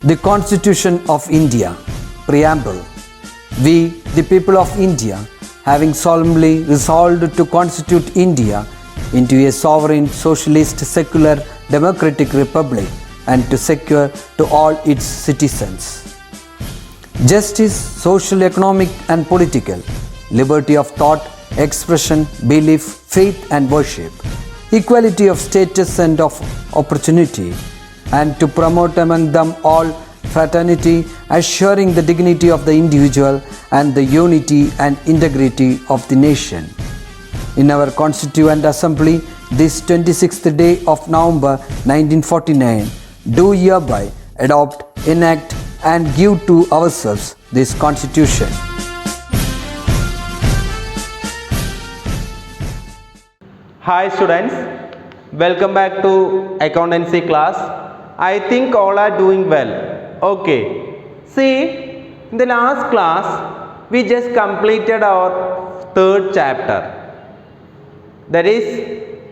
The Constitution of India, Preamble. We, the people of India, having solemnly resolved to constitute India into a sovereign, socialist, secular, democratic republic and to secure to all its citizens justice, social, economic and political, liberty of thought, expression, belief, faith and worship, equality of status and of opportunity, and to promote among them all fraternity, assuring the dignity of the individual and the unity and integrity of the nation. In our Constituent Assembly, this 26th day of November 1949, do hereby adopt, enact and give to ourselves this Constitution. Hi students, welcome back to Accountancy class. I think all are doing well. Okay, see, in the last class we just completed our third chapter, that is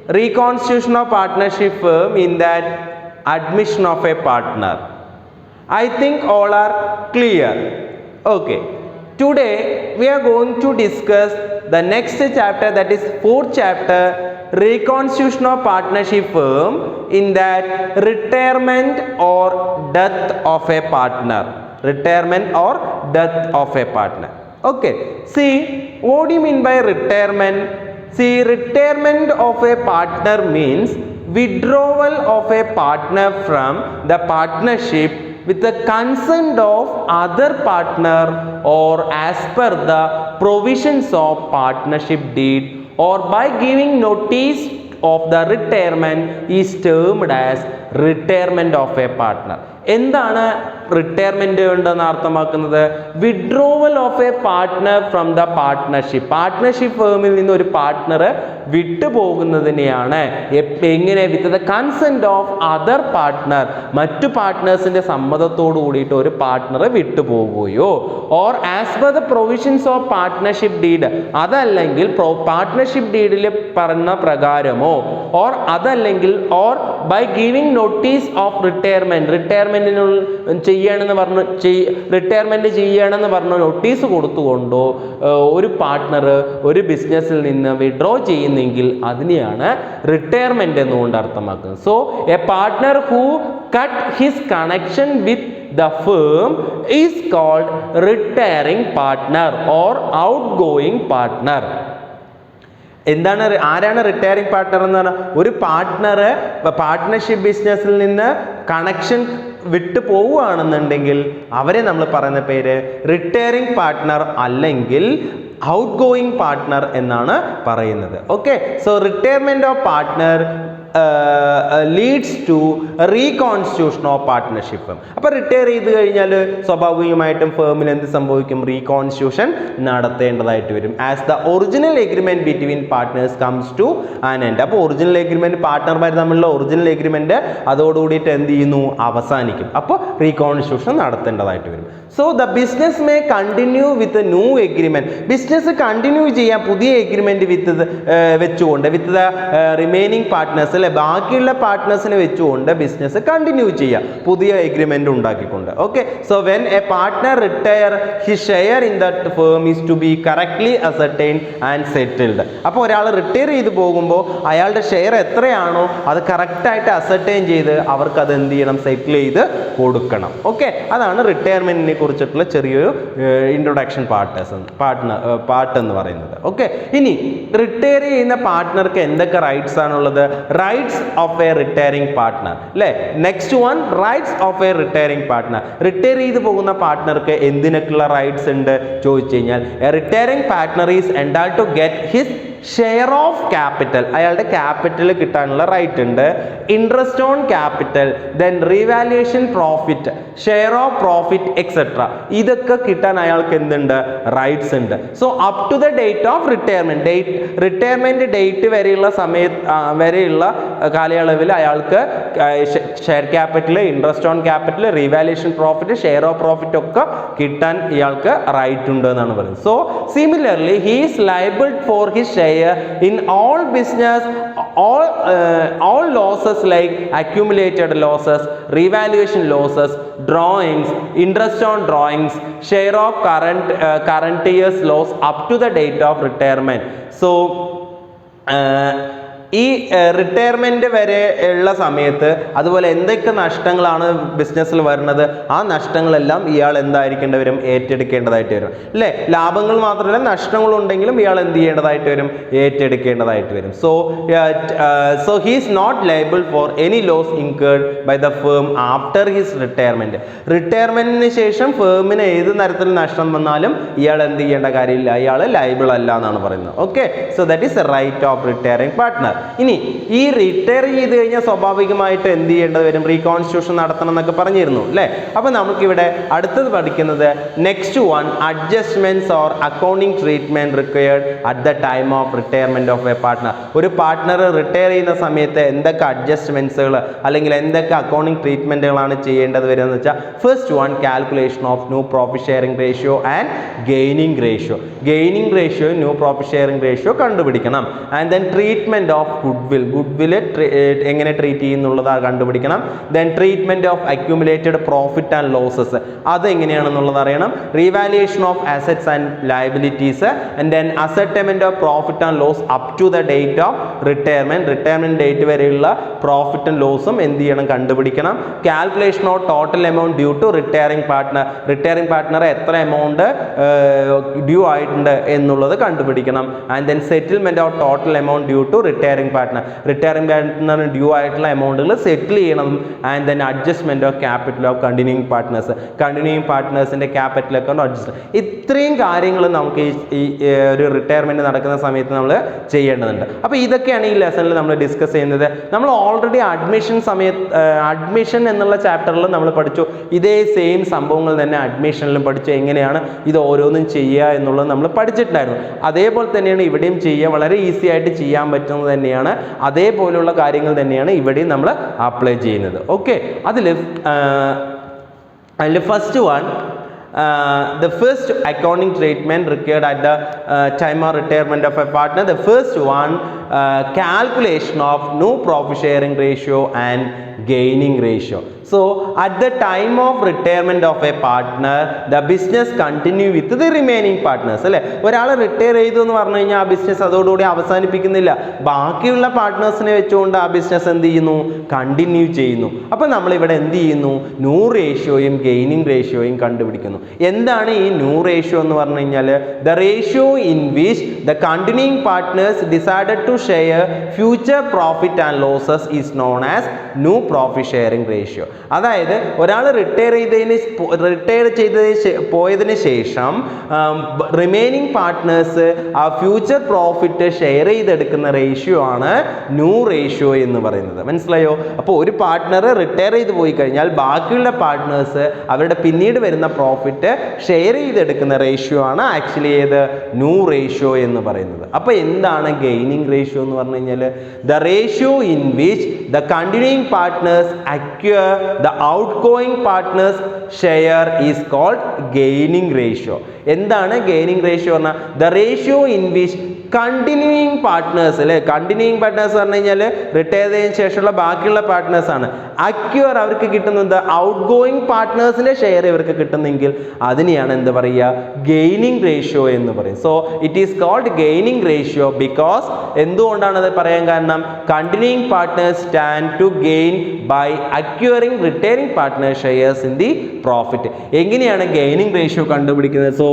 reconstitution of partnership firm in that admission of a partner. I think all are clear. Okay, today we are going to discuss the next chapter, that is fourth chapter, reconstitution of partnership firm in that retirement or death of a partner. Retirement or death of a partner. Okay, see, what do you mean by retirement? See, retirement of a partner means withdrawal of a partner from the partnership with the consent of other partner or as per the provisions of partnership deed or by giving notice of the retirement is termed as retirement of a partner. എന്താണ് retirement കൊണ്ടെന്ന് അർത്ഥമാക്കുന്നത്? Withdrawal of a partner from the partnership. Partnership ഫേമിൽ നിന്ന് ഒരു partner വിട്ടുപോകുന്നതിനെയാണ് എങ്ങനെ, with the consent of other partner, മറ്റു പാർട്ട്നേഴ്സിന്റെ സമ്മതത്തോടു കൂടിയിട്ട് ഒരു പാർട്ട്ണർ വിട്ടുപോകുകയോ or as per the provisions of partnership deed, അതല്ലെങ്കിൽ പാർട്ട്ണർഷിപ്പ് ഡീഡിൽ പറഞ്ഞ പ്രകാരമോ ഓർ അതല്ലെങ്കിൽ or by giving notice of retirement, retirement ചെയ്യണമെന്ന് പറഞ്ഞ നോട്ടീസ് കൊടുത്തുകൊണ്ടോ ഒരു പാർട്ട്ണർ ഒരു ബിസിനസ്സിൽ നിന്ന് വിഡ്രോ ചെയ്യുന്നെങ്കിൽ അതിനെയാണ് റിട്ടയർമെന്റ് എന്നുകൊണ്ട് അർത്ഥമാക്കുന്നത്. So A partner who cut his connection with the firm is called retiring partner or outgoing partner. എന്താണ്, ആരാണ് റിട്ടയറിംഗ് പാർട്ട്ണർ എന്ന് പറഞ്ഞാൽ? ഒരു പാർട്ട്ണർ പാർട്ട്ണർഷിപ്പ് ബിസിനസ്സിൽ നിന്ന് കണക്ഷൻ വിട്ടു പോവുകയാണെന്നുണ്ടെങ്കിൽ അവരെ നമ്മൾ പറയുന്ന പേര് റിട്ടയറിംഗ് പാർട്ട്ണർ അല്ലെങ്കിൽ ഔട്ട് ഗോയിങ് പാർട്ട്ണർ എന്നാണ് പറയുന്നത്. Okay, so retirement of partner leads to reconstitution of partnership firm. അപ്പോൾ റിട്ടയർ ചെയ്ത് കഴിഞ്ഞാൽ സ്വാഭാവികമായിട്ടും ഫേമിന് എന്ത് സംഭവിക്കും? റീകോൺസ്റ്റിറ്റ്യൂഷൻ നടത്തേണ്ടതായിട്ട് വരും. As the original agreement between partners comes to an end. അപ്പോൾ ഒറിജിനൽ എഗ്രിമെന്റ്, പാർട്ട്ണർമാർ തമ്മിലുള്ള ഒറിജിനൽ എഗ്രിമെന്റ് അതോടുകൂടിയിട്ട് എന്ത് ചെയ്യുന്നു? അവസാനിക്കും. അപ്പോൾ റീകോൺസ്റ്റിറ്റ്യൂഷൻ നടത്തേണ്ടതായിട്ട് വരും. So the business may continue with new agreement. Business continue ചെയ്യാൻ പുതിയ എഗ്രിമെന്റ് വെച്ചുകൊണ്ട് വിത്ത് ദ റിമൈനിങ് പാർട്ട്നേഴ്സ്, അല്ലെ ബാക്കിയുള്ള പാർട്ട്നേഴ്സിനെ വെച്ചുകൊണ്ട് ബിസിനസ് കണ്ടിന്യൂ ചെയ്യാം പുതിയ എഗ്രിമെന്റ് ഉണ്ടാക്കിക്കൊണ്ട്. Okay, so when a partner retire his share in that firm is to be correctly ascertained and settled. അപ്പോൾ ഒരാൾ റിട്ടയർ ചെയ്ത് പോകുമ്പോൾ അയാളുടെ ഷെയർ എത്രയാണോ അത് കറക്റ്റായിട്ട് അസർട്ടൈൻ ചെയ്ത് അവർക്ക് അത് എന്ത് ചെയ്യണം? സെറ്റിൽ ചെയ്ത് കൊടുക്കണം. ഓക്കെ, അതാണ് റിട്ടയർമെന്റിനെ കുറിച്ചിട്ടുള്ള ചെറിയൊരു ഇൻട്രൊഡക്ഷൻ പാർട്ട് എന്ന് പറയുന്നത്. ഓക്കെ, ഇനി റിട്ടയർ ചെയ്യുന്ന പാർട്ട്ണർക്ക് എന്തൊക്കെ റൈറ്റ്സ് ആണുള്ളത്? Rights of a retiring partner, അല്ലേ? Next one, rights of a retiring partner. Retire ചെയ്ത് പോകുന്ന പാർട്ട്ണർക്ക് എന്തിനൊക്കെയുള്ള റൈറ്റ്സ് ഉണ്ട് ചോദിച്ചു കഴിഞ്ഞാൽ, a retiring partner is entitled to get his share of capital, അയാളുടെ ക്യാപിറ്റൽ കിട്ടാനുള്ള റൈറ്റ് ഉണ്ട്. Interest on capital, then revaluation profit, share of profit etcetera, ഇതൊക്കെ കിട്ടാൻ അയാൾക്ക് എന്തുണ്ട്? റൈറ്റ്സ് ഉണ്ട്. So up to the date of retirement, retirement date വരെയുള്ള കാലയളവിൽ അയാൾക്ക് share capital, interest on capital, revaluation profit, share of profit ഒക്കെ കിട്ടാൻ ഇയാൾക്ക് റൈറ്റ് ഉണ്ട് എന്നാണ് പറയുന്നത്. So similarly he is liable for his share share in all business, all losses like accumulated losses, revaluation losses, drawings, interest on drawings, share of current year's loss up to the date of retirement. So ഈ retirement വരെ ഉള്ള സമയത്ത് അതുപോലെ എന്തൊക്കെ നഷ്ടങ്ങളാണ് ബിസിനസ്സിൽ വരുന്നത്, ആ നഷ്ടങ്ങളെല്ലാം ഇയാൾ എന്തായിരിക്കേണ്ടി വരും, ഏറ്റെടുക്കേണ്ടതായിട്ട് വരും അല്ലേ. ലാഭങ്ങൾ മാത്രമല്ല നഷ്ടങ്ങളുണ്ടെങ്കിലും ഇയാൾ എന്ത് ചെയ്യേണ്ടതായിട്ട് വരും, ഏറ്റെടുക്കേണ്ടതായിട്ട് വരും. So he is not liable for any loss incurred by the firm after his retirement. റിട്ടയർമെൻറ്റിന് ശേഷം ഫേമിന് ഏത് തരത്തിൽ നഷ്ടം വന്നാലും ഇയാൾ എന്ത് ചെയ്യേണ്ട കാര്യമില്ല, ഇയാൾ ലയബിൾ അല്ല എന്നാണ് പറയുന്നത്. Okay, so that is a right of retiring partner. ഇനി ഈ റിട്ടയർ ചെയ്ത് കഴിഞ്ഞാൽ സ്വാഭാവികമായിട്ട് എന്ത് ചെയ്യേണ്ടത് വരും, റീകോൺസ്റ്റിറ്റ്യൂഷൻ നടത്തണം എന്നൊക്കെ പറഞ്ഞിരുന്നു അല്ലേ. അപ്പോൾ നമുക്കിവിടെ അടുത്തത് പഠിക്കുന്നത് next one, adjustments or accounting treatment required at the time of retirement of a partner. ഒരു പാർട്ട്ണർ റിട്ടയർ ചെയ്യുന്ന സമയത്ത് എന്തൊക്കെ അഡ്ജസ്റ്റ്മെന്റ്സുകൾ അല്ലെങ്കിൽ എന്തൊക്കെ അക്കൗണ്ടിങ് ട്രീറ്റ്മെന്റുകളാണ് ചെയ്യേണ്ടത് വരുന്നത് വെച്ചാൽ, first one, calculation of new profit sharing ratio and gaining ratio. Gaining ratio new profit sharing ratio കണ്ടുപിടിക്കണം. And then treatment of goodwill എങ്ങനെ ട്രീറ്റ് ചെയ്യുന്നുള്ളത് കണ്ടുപിടിക്കണം. Then treatment of accumulated profit and losses, അത് എങ്ങനെയാണെന്നുള്ളത് അറിയണം. Revaluation of assets and liabilities, and then ascertainment of profit and loss up to the date of retirement. Retirement date വരെയുള്ള profit and ലോസും എന്ത് ചെയ്യണം, കണ്ടുപിടിക്കണം. Calculation of total amount due to retiring partner. Retiring partner എത്ര amount due ആയിട്ടുണ്ട് എന്നുള്ളത് കണ്ടുപിടിക്കണം. And then settlement of total amount due to retiring partner. Retiring പാർട്ട്ണറിന് ഡ്യൂ ആയിട്ടുള്ള എമൗണ്ടുകൾ സെറ്റിൽ ചെയ്യണം. And then adjustment of capital of continuing partners. Continuing പാർട്ട്നേഴ്സിന്റെ capital account adjust. ഇത്രയും കാര്യങ്ങൾ നമുക്ക് ഈ ഒരു റിട്ടയർമെന്റ് നടക്കുന്ന സമയത്ത് നമ്മൾ ചെയ്യേണ്ടതുണ്ട്. അപ്പോൾ ഇതൊക്കെയാണ് ഈ ലെസണിൽ നമ്മൾ ഡിസ്കസ് ചെയ്യുന്നത്. നമ്മൾ ഓൾറെഡി അഡ്മിഷൻ എന്നുള്ള ചാപ്റ്ററിൽ നമ്മൾ പഠിച്ചു. ഇതേ സെയിം സംഭവങ്ങൾ തന്നെ അഡ്മിഷനിലും പഠിച്ചു. എങ്ങനെയാണ് ഇത് ഓരോന്നും ചെയ്യുക എന്നുള്ളത് നമ്മൾ പഠിച്ചിട്ടുണ്ടായിരുന്നു. അതേപോലെ തന്നെയാണ് ഇവിടെയും ചെയ്യുക. വളരെ ഈസി ആയിട്ട് ചെയ്യാൻ പറ്റുന്നത് തന്നെയാണ്. അതേപോലുള്ള കാര്യങ്ങൾ തന്നെയാണ് ഇവിടെയും നമ്മൾ അപ്ലൈ ചെയ്യുന്നത്. ഓക്കെ, അതിൽ first one, the first accounting treatment required at the time of retirement of a partner. The first one, calculation of new profit sharing ratio and gaining ratio. So at the time of retirement of a partner, the business continue with the remaining partners അല്ലേ. ഒരാൾ retire ചെയ്തു എന്ന് പറഞ്ഞു കഴിഞ്ഞാൽ ആ business അതോടുകൂടി അവസാനിപ്പിക്കുന്നില്ല. ബാക്കിയുള്ള പാർട്ട്നേഴ്സിനെ വെച്ചുകൊണ്ട് ആ ബിസിനസ് എന്ത് ചെയ്യുന്നു, കണ്ടിന്യൂ ചെയ്യുന്നു. അപ്പോൾ നമ്മളിവിടെ എന്ത് ചെയ്യുന്നു, ന്യൂ റേഷ്യോയും ഗെയിനിങ് റേഷ്യോയും കണ്ടുപിടിക്കുന്നു. എന്താണ് ഈ ന്യൂ റേഷ്യോ എന്ന് പറഞ്ഞു കഴിഞ്ഞാൽ, the ratio in which the continuing partners decided to share future profit and losses is known as new profit sharing ratio. അതായത് ഒരാൾ റിട്ടയർ പോയതിന് ശേഷം റിമൈനിങ് പാർട്ട്നേഴ്സ് ആ ഫ്യൂച്ചർ പ്രോഫിറ്റ് ഷെയർ ചെയ്തെടുക്കുന്ന റേഷ്യോ ആണ് ന്യൂ റേഷ്യോ എന്ന് പറയുന്നത്. മനസ്സിലായോ? അപ്പോൾ ഒരു പാർട്ട്ണർ റിട്ടയർ ചെയ്ത് പോയി കഴിഞ്ഞാൽ ബാക്കിയുള്ള പാർട്ട്നേഴ്സ് അവരുടെ പിന്നീട് വരുന്ന പ്രോഫിറ്റ് ഷെയർ ചെയ്തെടുക്കുന്ന റേഷ്യോ ആണ് ആക്ച്വലി ഏത്, ന്യൂ റേഷ്യോ എന്ന് പറയുന്നത്. അപ്പോൾ എന്താണ് ഗെയിനിങ് റേഷ്യോ എന്ന് പറഞ്ഞു കഴിഞ്ഞാൽ, the ratio in which the continuing partners acquire the outgoing partners share is called gaining ratio. എന്താണ് ഗെയിനിങ് റേഷ്യോ പറഞ്ഞാൽ, the ratio in which continuing partners അല്ലേ, കണ്ടിന്യൂയിങ് പാർട്ട്നേഴ്സ് പറഞ്ഞു കഴിഞ്ഞാൽ റിട്ടയർ ചെയ്തതിന് ശേഷമുള്ള ബാക്കിയുള്ള പാർട്ട്നേഴ്സ് ആണ്. അക്വയർ അവർക്ക് കിട്ടുന്നത് ഔട്ട് ഗോയിങ് പാർട്ട്നേഴ്സിന്റെ ഷെയർ ഇവർക്ക് കിട്ടുന്നെങ്കിൽ അതിനെയാണ് എന്ത് പറയുക, ഗെയിനിങ് റേഷ്യോ എന്ന് പറയും. So it is called gaining ratio because എന്തുകൊണ്ടാണ് അത് പറയാൻ കാരണം, continuing partners stand to gain by acquiring retiring partner shares in the profit. എങ്ങനെയാണ് ഗെയിനിങ് റേഷ്യോ കണ്ടുപിടിക്കുന്നത്? So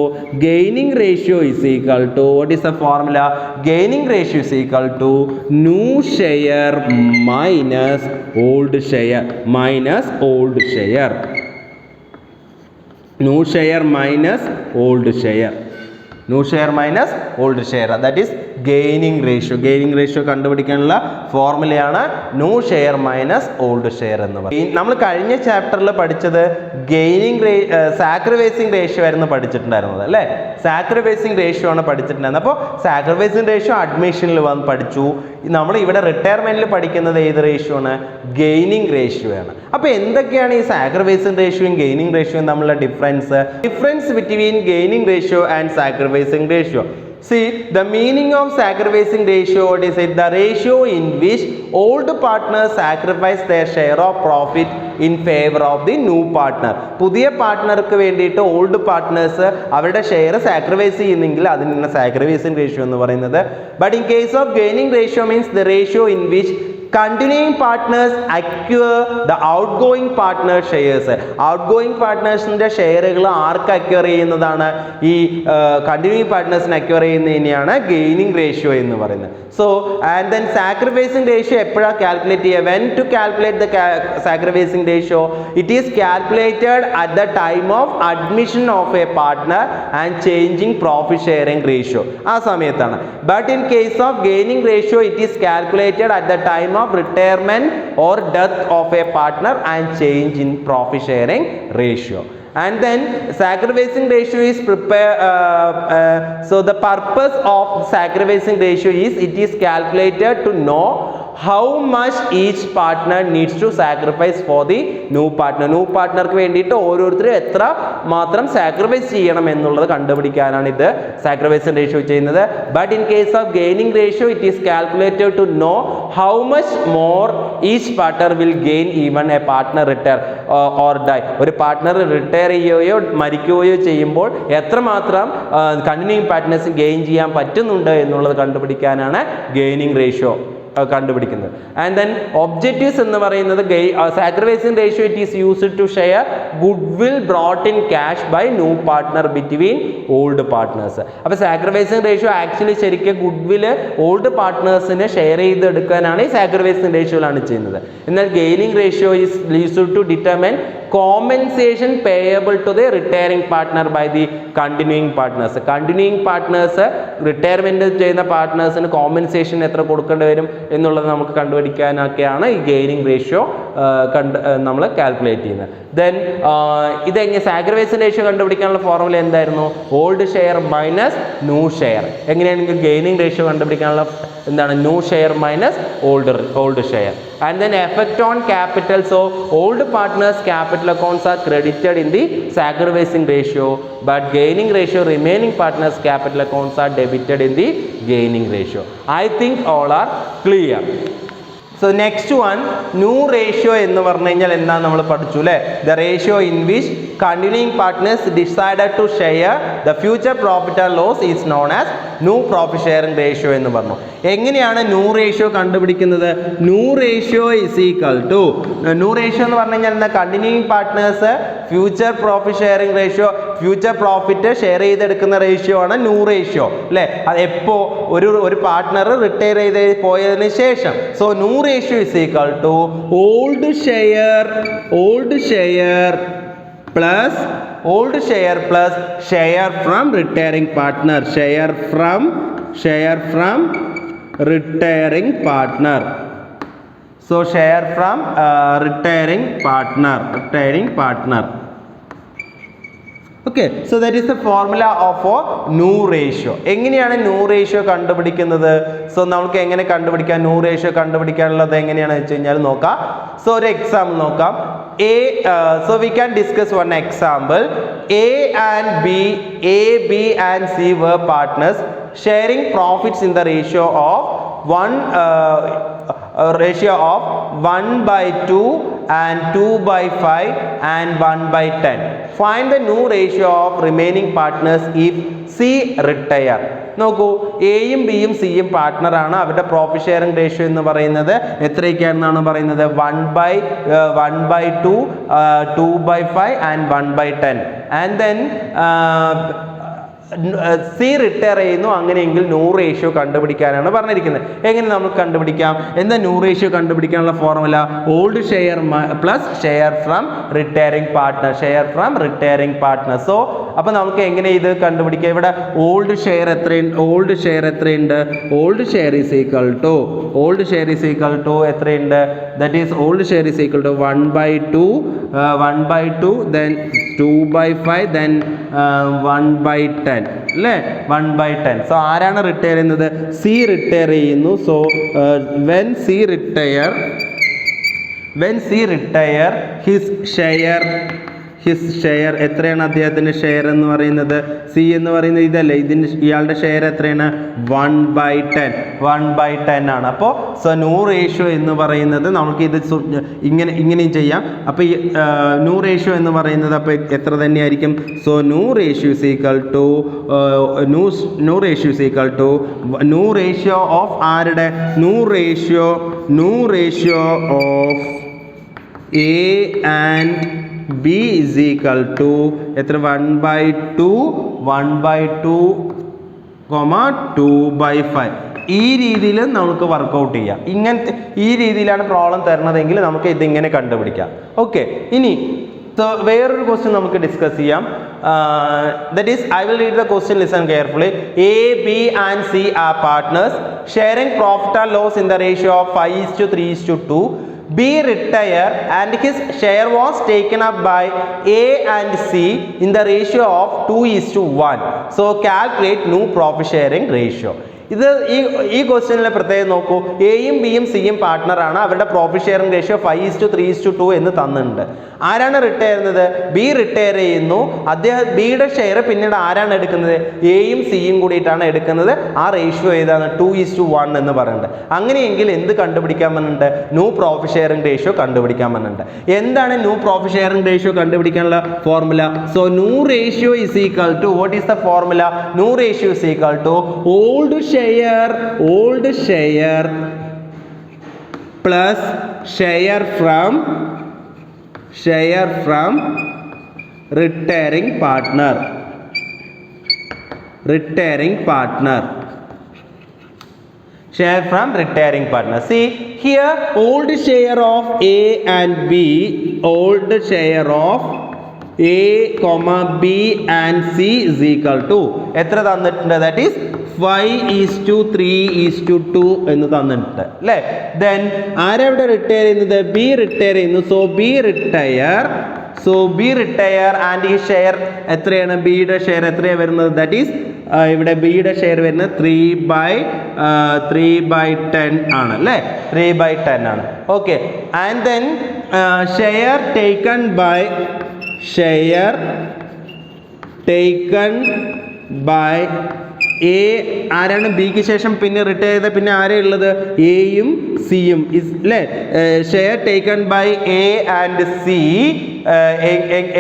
gaining ratio is equal to, what is the formula? Gaining ratio is equal to new share minus old share minus old share. New share minus old share. New share minus old share, that is gaining ratio. Gaining ratio കണ്ടുപിടിക്കാനുള്ള ഫോർമുലയാണ് new share minus old share എന്ന് പറയും. നമ്മൾ കഴിഞ്ഞ ചാപ്റ്ററിൽ പഠിച്ചത് sacrificing ratio ആയിരുന്നു പഠിച്ചിട്ടുണ്ടായിരുന്നത് അല്ലേ. സാക്രിഫൈസിങ് റേഷ്യോ ആണ് പഠിച്ചിട്ടുണ്ടായിരുന്നത്. അപ്പോൾ സാക്രിഫൈസിങ് റേഷ്യോ അഡ്മിഷനിൽ വന്ന് പഠിച്ചു. നമ്മൾ ഇവിടെ റിട്ടയർമെന്റിൽ പഠിക്കുന്നത് ഏത് റേഷ്യോ ആണ്? ഗെയിനിങ് റേഷ്യോ ആണ്. അപ്പോൾ എന്തൊക്കെയാണ് ഈ സാക്രിഫൈസിങ് റേഷ്യോയും ഗെയിനിങ് റേഷ്യോയും തമ്മിലുള്ള difference between gaining ratio and sacrificing ratio? See, the meaning of sacrificing ratio, what is it? The ratio in which old partners sacrifice their share of profit in favor of the new partner. പുതിയ പാർട്ട്ണർക്ക് വേണ്ടിയിട്ട് old partners അവരുടെ share sacrifice ചെയ്യുന്നെങ്കിൽ അതിനുള്ള sacrificing ratio എന്ന് പറയുന്നത്. But in case of gaining ratio means the ratio in which continuing partners acquire the outgoing partner shares. outgoing partnersന്റെ ഷെയറുകൾ ആർക്ക് അക്വയർ ചെയ്യുന്നതാണ്? ഈ കണ്ടിന്യൂയിങ് പാർട്ട്നേഴ്സിന് അക്വയർ ചെയ്യുന്നതിനെയാണ് ഗെയിനിങ് റേഷ്യോ എന്ന് പറയുന്നത്. So and then sacrificing ratio എപ്പോഴാണ് കാൽക്കുലേറ്റ് ചെയ്യുക? When to calculate the sacrificing ratio? It is calculated at the time of admission of a partner and changing profit sharing ratio, ആ സമയത്താണ്. But in case of gaining ratio it is calculated at the time of retirement or death of a partner and change in profit sharing ratio. And then sacrificing ratio is so the purpose of sacrificing ratio is it is calculated to know how much each partner needs to sacrifice for the new partner. new partnerക്ക് വേണ്ടിയിട്ട് ഓരോരുത്തരും എത്ര മാത്രം sacrifice ചെയ്യണം എന്നുള്ളത് കണ്ടുപിടിക്കാനാണ് ഇത് sacrificing ratio ചെയ്യുന്നത്. But in case of gaining ratio it is calculated to know how much more each partner will gain even a partner retire or die. ഒരു പാർട്ട്ണർ റിട്ടയർ ചെയ്യുകയോ മരിക്കുകയോ ചെയ്യുമ്പോൾ എത്രമാത്രം കണ്ടിന്യൂയിങ് പാർട്ട്നേഴ്സ് ഗെയിൻ ചെയ്യാൻ പറ്റുന്നുണ്ട് എന്നുള്ളത് കണ്ടുപിടിക്കാനാണ് ഗെയിനിങ് റേഷ്യോ കണ്ടുപിടിക്കുന്നത്. ആൻഡ് ദെൻ ഒബ്ജക്റ്റീവ്സ് എന്ന് പറയുന്നത് sacrificing ratio it is used to share goodwill brought in cash by new partner between old partners. അപ്പോൾ സാക്രിഫൈസിംഗ് റേഷ്യോ ആക്ച്വലി ശരിക്കും ഗുഡ് വില് ഓൾഡ് പാർട്ട്നേഴ്സിനെ ഷെയർ ചെയ്തെടുക്കാനാണ് ഈ സാക്രിഫൈസിംഗ് റേഷ്യോയിലാണ് ചെയ്യുന്നത്. എന്നാൽ gaining ratio is used to determine compensation payable to the retiring partner by the continuing partners. continuing partners retirement ചെയ്യുന്ന പാർട്ട്നേഴ്സിന് compensation എത്ര കൊടുക്കേണ്ടി വരും എന്നുള്ളത് നമുക്ക് കണ്ടുപിടിക്കാനൊക്കെയാണ് ഈ ഗെയിനിങ് റേഷ്യോ നമ്മൾ കാൽക്കുലേറ്റ് ചെയ്യുന്നത്. ദെൻ ഇതെങ്ങനെ സാക്രിഫൈസിംഗ് റേഷ്യോ കണ്ടുപിടിക്കാനുള്ള ഫോർമുല എന്തായിരുന്നു? Old share minus new share. എങ്ങനെയാണെങ്കിൽ ഗെയിനിങ് റേഷ്യോ കണ്ടുപിടിക്കാനുള്ള എന്താണ്? New share minus old share. And then effect on capital. So old partners capital accounts are credited in the sacrificing ratio, but gaining ratio remaining partners capital accounts are debited in the gaining ratio. I think all are clear. So next one, new ratio എന്ന് പറഞ്ഞു കഴിഞ്ഞാൽ എന്താ നമ്മൾ പഠിച്ചു അല്ലേ? The ratio in which continuing partners decided to share the future profit or loss is known as new profit sharing ratio എന്ന് പറഞ്ഞു. എങ്ങനെയാണ് ന്യൂ റേഷ്യോ കണ്ടുപിടിക്കുന്നത്? New ratio is equal to new ratio എന്ന് പറഞ്ഞു കഴിഞ്ഞാൽ എന്താ? Continuing partners future profit sharing ratio, future profit share ചെയ്തെടുക്കുന്ന ratio ആണ് ന്യൂ റേഷ്യോ അല്ലേ? അത് എപ്പോൾ ഒരു പാർട്ട്ണർ റിട്ടയർ ചെയ്ത് പോയതിന് ശേഷം. So new ratio is equal to old share plus share from retiring partner. share from retiring partner. So share from retiring partner. Okay, so that is the formula of a new ratio. എങ്ങനെയാണ് new ratio കണ്ടുപിടിക്കുന്നത്? So നമുക്ക് എങ്ങനെ കണ്ടുപിടിക്കാം? New ratio കണ്ടുപിടിക്കാനുള്ളത് എങ്ങനെയാണെന്ന് വെച്ച് കഴിഞ്ഞാൽ നോക്കാം. So ഒരു എക്സാമ്പിൾ നോക്കാം. So we can discuss one example. A, B and C were partners sharing profits in the ratio of 1/2 and 2/5 and 1/10. Find the new ratio of remaining partners if C retire. നോക്കൂ, എയും ബിയും സിയും പാർട്ട്ണറാണ്. അവരുടെ profit sharing ratio എന്ന് പറയുന്നത് എത്രയൊക്കെയാണെന്നാണ് പറയുന്നത്? 1/2, 2/5 and 1/10. And then C retire ചെയ്യുന്നു. അങ്ങനെയെങ്കിൽ ന്യൂ റേഷ്യോ കണ്ടുപിടിക്കാനാണ് പറഞ്ഞിരിക്കുന്നത്. എങ്ങനെ നമുക്ക് കണ്ടുപിടിക്കാം? എന്താ ന്യൂ റേഷ്യോ കണ്ടുപിടിക്കാനുള്ള formula? Old share plus share from retiring partner. So അപ്പോൾ നമുക്ക് എങ്ങനെ ഇത് കണ്ടുപിടിക്കാം? ഇവിടെ ഓൾഡ് ഷെയർ എത്രയുണ്ട്? Old share is equal to എത്രയുണ്ട്? That is old share is equal to 1/2 then 2/5 then 1/10 അല്ലേ? 1/10. സോ ആരാണ് റിട്ടയർ ചെയ്യുന്നത്? സി റിട്ടയർ ചെയ്യുന്നു. So when C retire his share his share എത്രയാണ് അദ്ദേഹത്തിൻ്റെ ഷെയർ എന്ന് പറയുന്നത്? സി എന്ന് പറയുന്നത് ഇതല്ലേ, ഇയാളുടെ ഷെയർ എത്രയാണ്? 1/10 ആണ്. അപ്പോൾ സോ ന്യൂ റേഷ്യോ എന്ന് പറയുന്നത് നമുക്ക് ഇത് ഇങ്ങനെയും ചെയ്യാം. അപ്പോൾ ഈ ന്യൂ റേഷ്യോ എന്ന് പറയുന്നത് അപ്പോൾ എത്ര തന്നെയായിരിക്കും? So new ratio is equal to new ratio of ആരുടെ? New ratio of A and B is equal to എത്ര? 1/2, 2/5. ഈ രീതിയിൽ നമുക്ക് വർക്കൗട്ട് ചെയ്യാം. ഈ രീതിയിലാണ് പ്രോബ്ലം തരുന്നതെങ്കിൽ നമുക്ക് ഇതിങ്ങനെ കണ്ടുപിടിക്കാം. ഓക്കെ, ഇനി വേറൊരു ക്വസ്റ്റ്യൻ നമുക്ക് ഡിസ്കസ് ചെയ്യാം. That is, I will read the question, listen carefully. A, B and C are partners sharing profit or loss in the ratio of 5:3:2. B retired and his share was taken up by A and C in the ratio of 2:1. So calculate new profit sharing ratio. ഇത് ഈ ക്വസ്റ്റ്യനിലെ പ്രത്യേകം നോക്കൂ. എയും ബിയും സിയും പാർട്ട്ണറാണ്. അവരുടെ profit sharing ratio 5:3:2 എന്ന് തന്നിട്ടുണ്ട്. ആരാണ് റിട്ടയർ ചെയ്യുന്നത്? ബി റിട്ടയർ ചെയ്യുന്നു. ബിയുടെ ഷെയർ പിന്നീട് ആരാണ് എടുക്കുന്നത്? എയും സിയും കൂടിയിട്ടാണ് എടുക്കുന്നത്. ആ റേഷ്യോ ഏതാണ്? 2:1 എന്ന് പറയുന്നത്. അങ്ങനെയെങ്കിൽ എന്ത് കണ്ടുപിടിക്കാൻ പറ്റുന്നുണ്ട്? ന്യൂ പ്രോഫിറ്റ് ഷെയറിംഗ് റേഷ്യോ കണ്ടുപിടിക്കാൻ പറ്റുന്നുണ്ട്. എന്താണ് ന്യൂ പ്രോഫിറ്റ് ഷെയറിംഗ് റേഷ്യോ കണ്ടുപിടിക്കാനുള്ള formula? So new ratio is equal to, what is the formula? New ratio is equal to old share plus share from retiring partner. Share from retiring partner. See here, old share of A and B, old share of A, B and C is equal to എത്ര തന്നിട്ടുണ്ട്? That is 5:3:2 എന്ന് തന്നിട്ടുണ്ട് അല്ലേ. Then ആരവിടെ retire ചെയ്യുന്നത്? B retire ചെയ്യുന്നു. So B retire and ഈ share എത്രയാണ്? ബിയുടെ ഷെയർ എത്രയാണ് വരുന്നത്? ദാറ്റ് ഈസ് ഇവിടെ ബിയുടെ ഷെയർ വരുന്നത് 3/10 ആണ് അല്ലേ. 3/10 ആണ്. Okay, and then share taken by A. ആരാണ് ബിക്ക് ശേഷം പിന്നെ റിട്ടയർ ചെയ്ത? പിന്നെ ആരാ ഉള്ളത്? എയും സിയും അല്ലേ. Share taken by A and C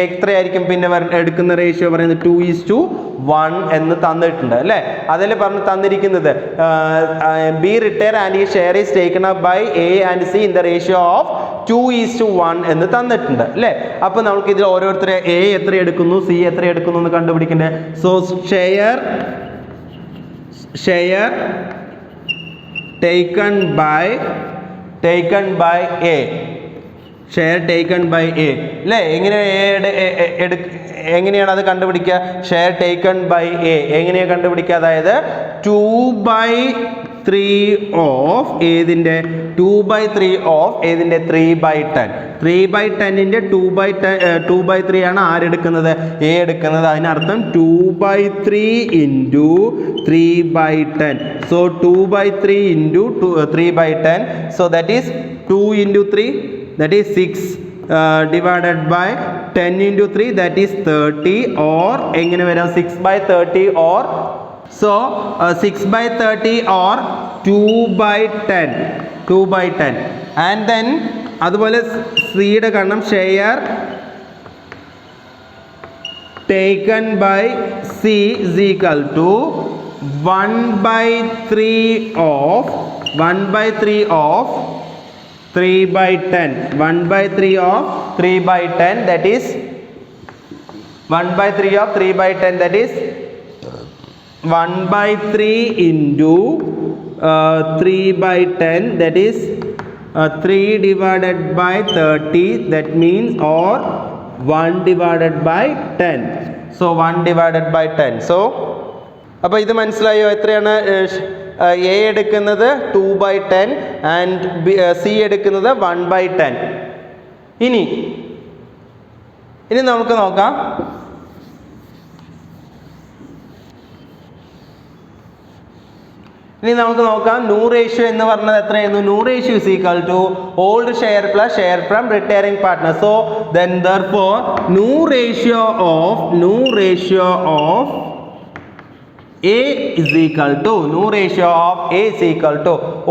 എത്രയായിരിക്കും പിന്നെ എടുക്കുന്ന റേഷ്യോ പറയുന്നത്? 2:1 എന്ന് തന്നിട്ടുണ്ട് അല്ലേ. അതിൽ തന്നിരിക്കുന്നത് ബി റിട്ടയർ ആൻഡ് ഈ share is taken up by A and C in the ratio of 2:1 എന്ന് തന്നിട്ടുണ്ട് അല്ലേ. അപ്പോൾ നമുക്ക് ഇതിൽ ഓരോരുത്തരെ എ എത്ര എടുക്കുന്നു, സി എത്ര എടുക്കുന്നു എന്ന് കണ്ടുപിടിക്കണ്ടേ. So share taken by A, share taken by A അല്ലേ. എങ്ങനെയാണ് അത് കണ്ടുപിടിക്കുക? ഷെയർ ടേക്കൺ ബൈ എ എങ്ങനെയാണ് കണ്ടുപിടിക്കുക? അതായത് 2/3 ഓഫ് ഏതിൻ്റെ? 2/3 ഓഫ് ഏതിൻ്റെ? 3/10. 3/10ൻ്റെ 2/3 ആണ് ആരെടുക്കുന്നത്? എ എടുക്കുന്നത്. അതിനർത്ഥം 2/3 into 3/10. So 2/3 into 3/10. So that is 2 into 3, that is 6 divided by 10 into 3, that is 30, or എങ്ങനെ വരാം? 6/30 or so 6/30 or 2/10 and then അതുപോലെ സിയുടെ കാരണം share taken by C is equal to 1/3 of 3/10. 1/3 of 3/10, that is 1/3 of 3/10, that is 1/3 into 3/10, that is 3 divided by 30, that means, or 1 divided by 10. So 1 divided by 10. So അപ്പോൾ ഇത് മനസ്സിലായോ? എത്രയാണ് A എടുക്കുന്നത്? 2/10 and C എടുക്കുന്നത് 1/10. ഇനി നമുക്ക് നോക്കാം. ഇനി നമുക്ക് നോക്കാം ന്യൂ റേഷ്യോ എന്ന് പറഞ്ഞത് എത്രയായിരുന്നു? New ratio is equal to old share plus share from retiring partner. So then therefore new ratio of A is equal to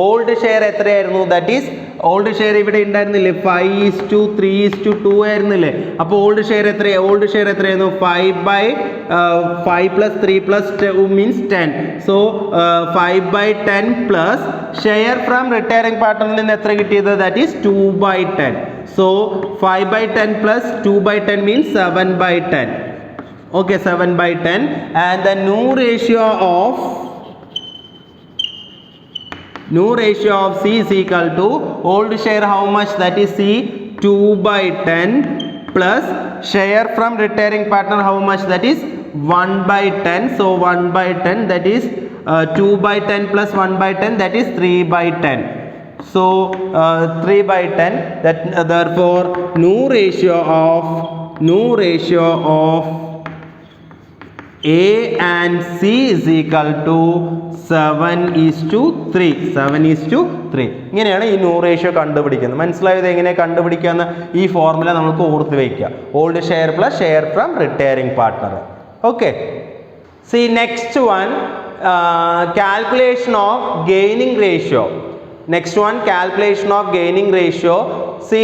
old share എത്രയായിരുന്നു? ദാറ്റ് ഈസ് ഓൾഡ് ഷെയർ ഇവിടെ ഉണ്ടായിരുന്നില്ലേ 5:3:2 ആയിരുന്നില്ലേ? അപ്പോൾ ഓൾഡ് ഷെയർ എത്രയായിരുന്നു? 5 plus 3 plus 2 means 10. So 5/10 plus share from retiring പാർട്ട്ണറിൽ നിന്ന് എത്ര കിട്ടിയത്? That is 2/10. So 5/10 plus 2/10 means 7/10. Okay, 7/10. And the new ratio of C is equal to old share how much? That is C 2/10 plus share from retiring partner how much? That is 1/10. So 1/10, that is 2/10 plus 1/10, that is 3/10. So 3/10. That therefore new ratio of A and C is equal to 7:3. 7:3. ഇങ്ങനെയാണ് ഈ new ratio കണ്ടുപിടിക്കുന്നത്. മനസ്സിലായത് എങ്ങനെ കണ്ടുപിടിക്കാന്ന്? ഈ formula നമുക്ക് ഓർത്ത് വയ്ക്കുക. Old share plus share from retiring partner. Okay. See next one, calculation of gaining ratio. See